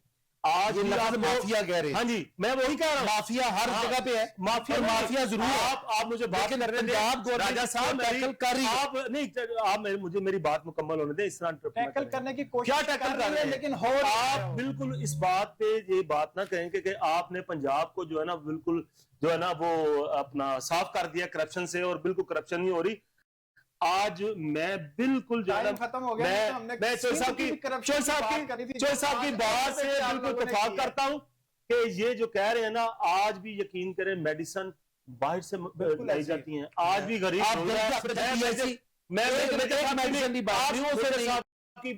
آج یہ بھی لفظ آپ کو- مافیا کہہ رہے ہیں. ہاں جی میں وہی کہہ رہا ہوں. مافیا ہر ہاں، جگہ پہ ہے, مافیا اور مافیا ضرور ہے. آپ مجھے بات لیکن کرنے دیں. پنجاب گورنمنٹ راجہ صاحب کو ٹیکل کر رہی ہے. آپ نہیں آپ مجھے میری بات مکمل ہونے دیں, اس طرح interrupt نہ ٹیکل کریں. کرنے کی کیا کوشش ٹیکل کر کر رہی رہے ہے ہیں؟ لیکن ہو آپ بالکل اس بات پہ یہ بات نہ کہیں کہ آپ نے پنجاب کو جو ہے نا بالکل جو ہے نا وہ اپنا صاف کر دیا کرپشن سے, اور بالکل کرپشن نہیں ہو رہی. آج میں بالکل جو ہے نا ٹائم ختم ہو گیا. میں چوہر صاحب کی بات سے بالکل اتفاق کرتا ہوں کہ یہ جو کہہ رہے ہیں نا, آج بھی یقین کریں میڈیسن باہر سے لائی جاتی ہیں, آج بھی غریب آپ لوگ ہیں. دیکھیں اپنے PSC میں میڈیسن کی بات نہیں ہو سکتی.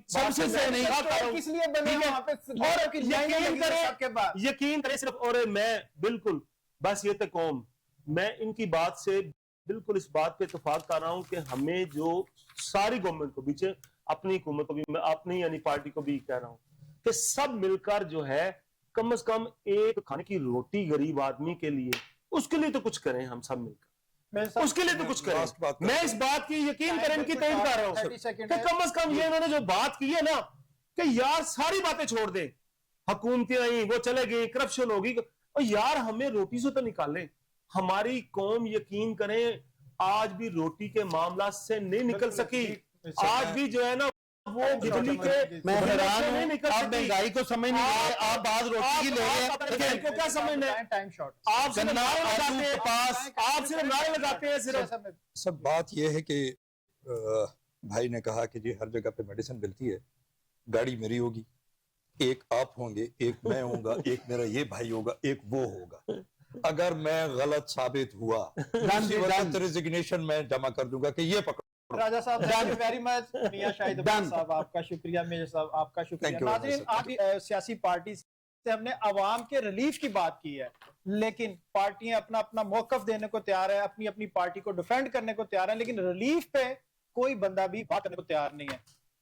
سب سے نہیں کس لیے بنے وہاں پہ اور کی لائنیں لگی ہیں سب کے بعد. یقین کریں صرف, اور میں بالکل بس یہ قوم میں ان کی بات سے بالکل اس بات پہ اتفاق کر رہا ہوں کہ ہمیں جو ساری گورنمنٹ کو پیچھے اپنی حکومت کو بھی, میں اپنی یعنی پارٹی کو بھی کہہ رہا ہوں کہ سب مل کر جو ہے کم از کم ایک کھانے کی روٹی غریب آدمی کے لیے, اس کے لیے تو کچھ کریں ہم سب مل کر, اس کے لیے تو کچھ کریں. میں اس بات کی یقین کریں ان کی تعریف کر رہا ہوں کہ کم از کم یہ انہوں نے جو بات کی ہے نا کہ یار ساری باتیں چھوڑ دیں, حکومتیں آئیں وہ چلے گئی, کرپشن ہوگی, اور یار ہمیں روٹی سے تو نکالیں. ہماری قوم یقین کریں آج بھی روٹی کے معاملات سے نہیں نکل سکی. آج بھی جو ہے نا وہ بجلی کے میں حیران ہوں, نکل آپ سکی. مہنگائی کو سمجھ نہیں رہے, آپ بعض روٹی کی لے رہے ہیں. کو کیا سمجھنا ہے؟ Time short. آپ صرف گنا نعرے آلو لگاتے ہیں, کپاس, آپ صرف نعرے لگاتے ہیں صرف. سب بات یہ ہے کہ بھائی نے کہا کہ جی ہر جگہ پہ میڈیسن ملتی ہے, گاڑی میری ہوگی, ایک آپ ہوں گے, ایک میں ہوں گا, ایک میرا یہ بھائی ہوگا, ایک وہ ہوگا. اگر میں غلط ثابت ہوا اسی وقت ریزگنیشن میں جمع کر دوں گا کہ یہ پکڑو. راجہ صاحب تھینک یو ویری مچ. میاں شاہد عباس صاحب آپ کا شکریہ, میجر صاحب آپ کا شکریہ. Thank you very much, ناظرین sir. آپ سیاسی پارٹی سے ہم نے عوام کے ریلیف کی بات کی ہے, لیکن پارٹیاں اپنا اپنا موقف دینے کو تیار ہے, اپنی اپنی پارٹی کو ڈیفینڈ کرنے کو تیار ہے, لیکن ریلیف پہ کوئی بندہ بھی بات کرنے کو تیار نہیں ہے.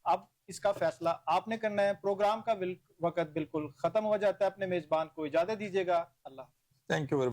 اب اس کا فیصلہ آپ نے کرنا ہے. پروگرام کا وقت بالکل ختم ہو جاتا ہے. اپنے میزبان کو اجازت دیجیے گا. اللہ. Thank you.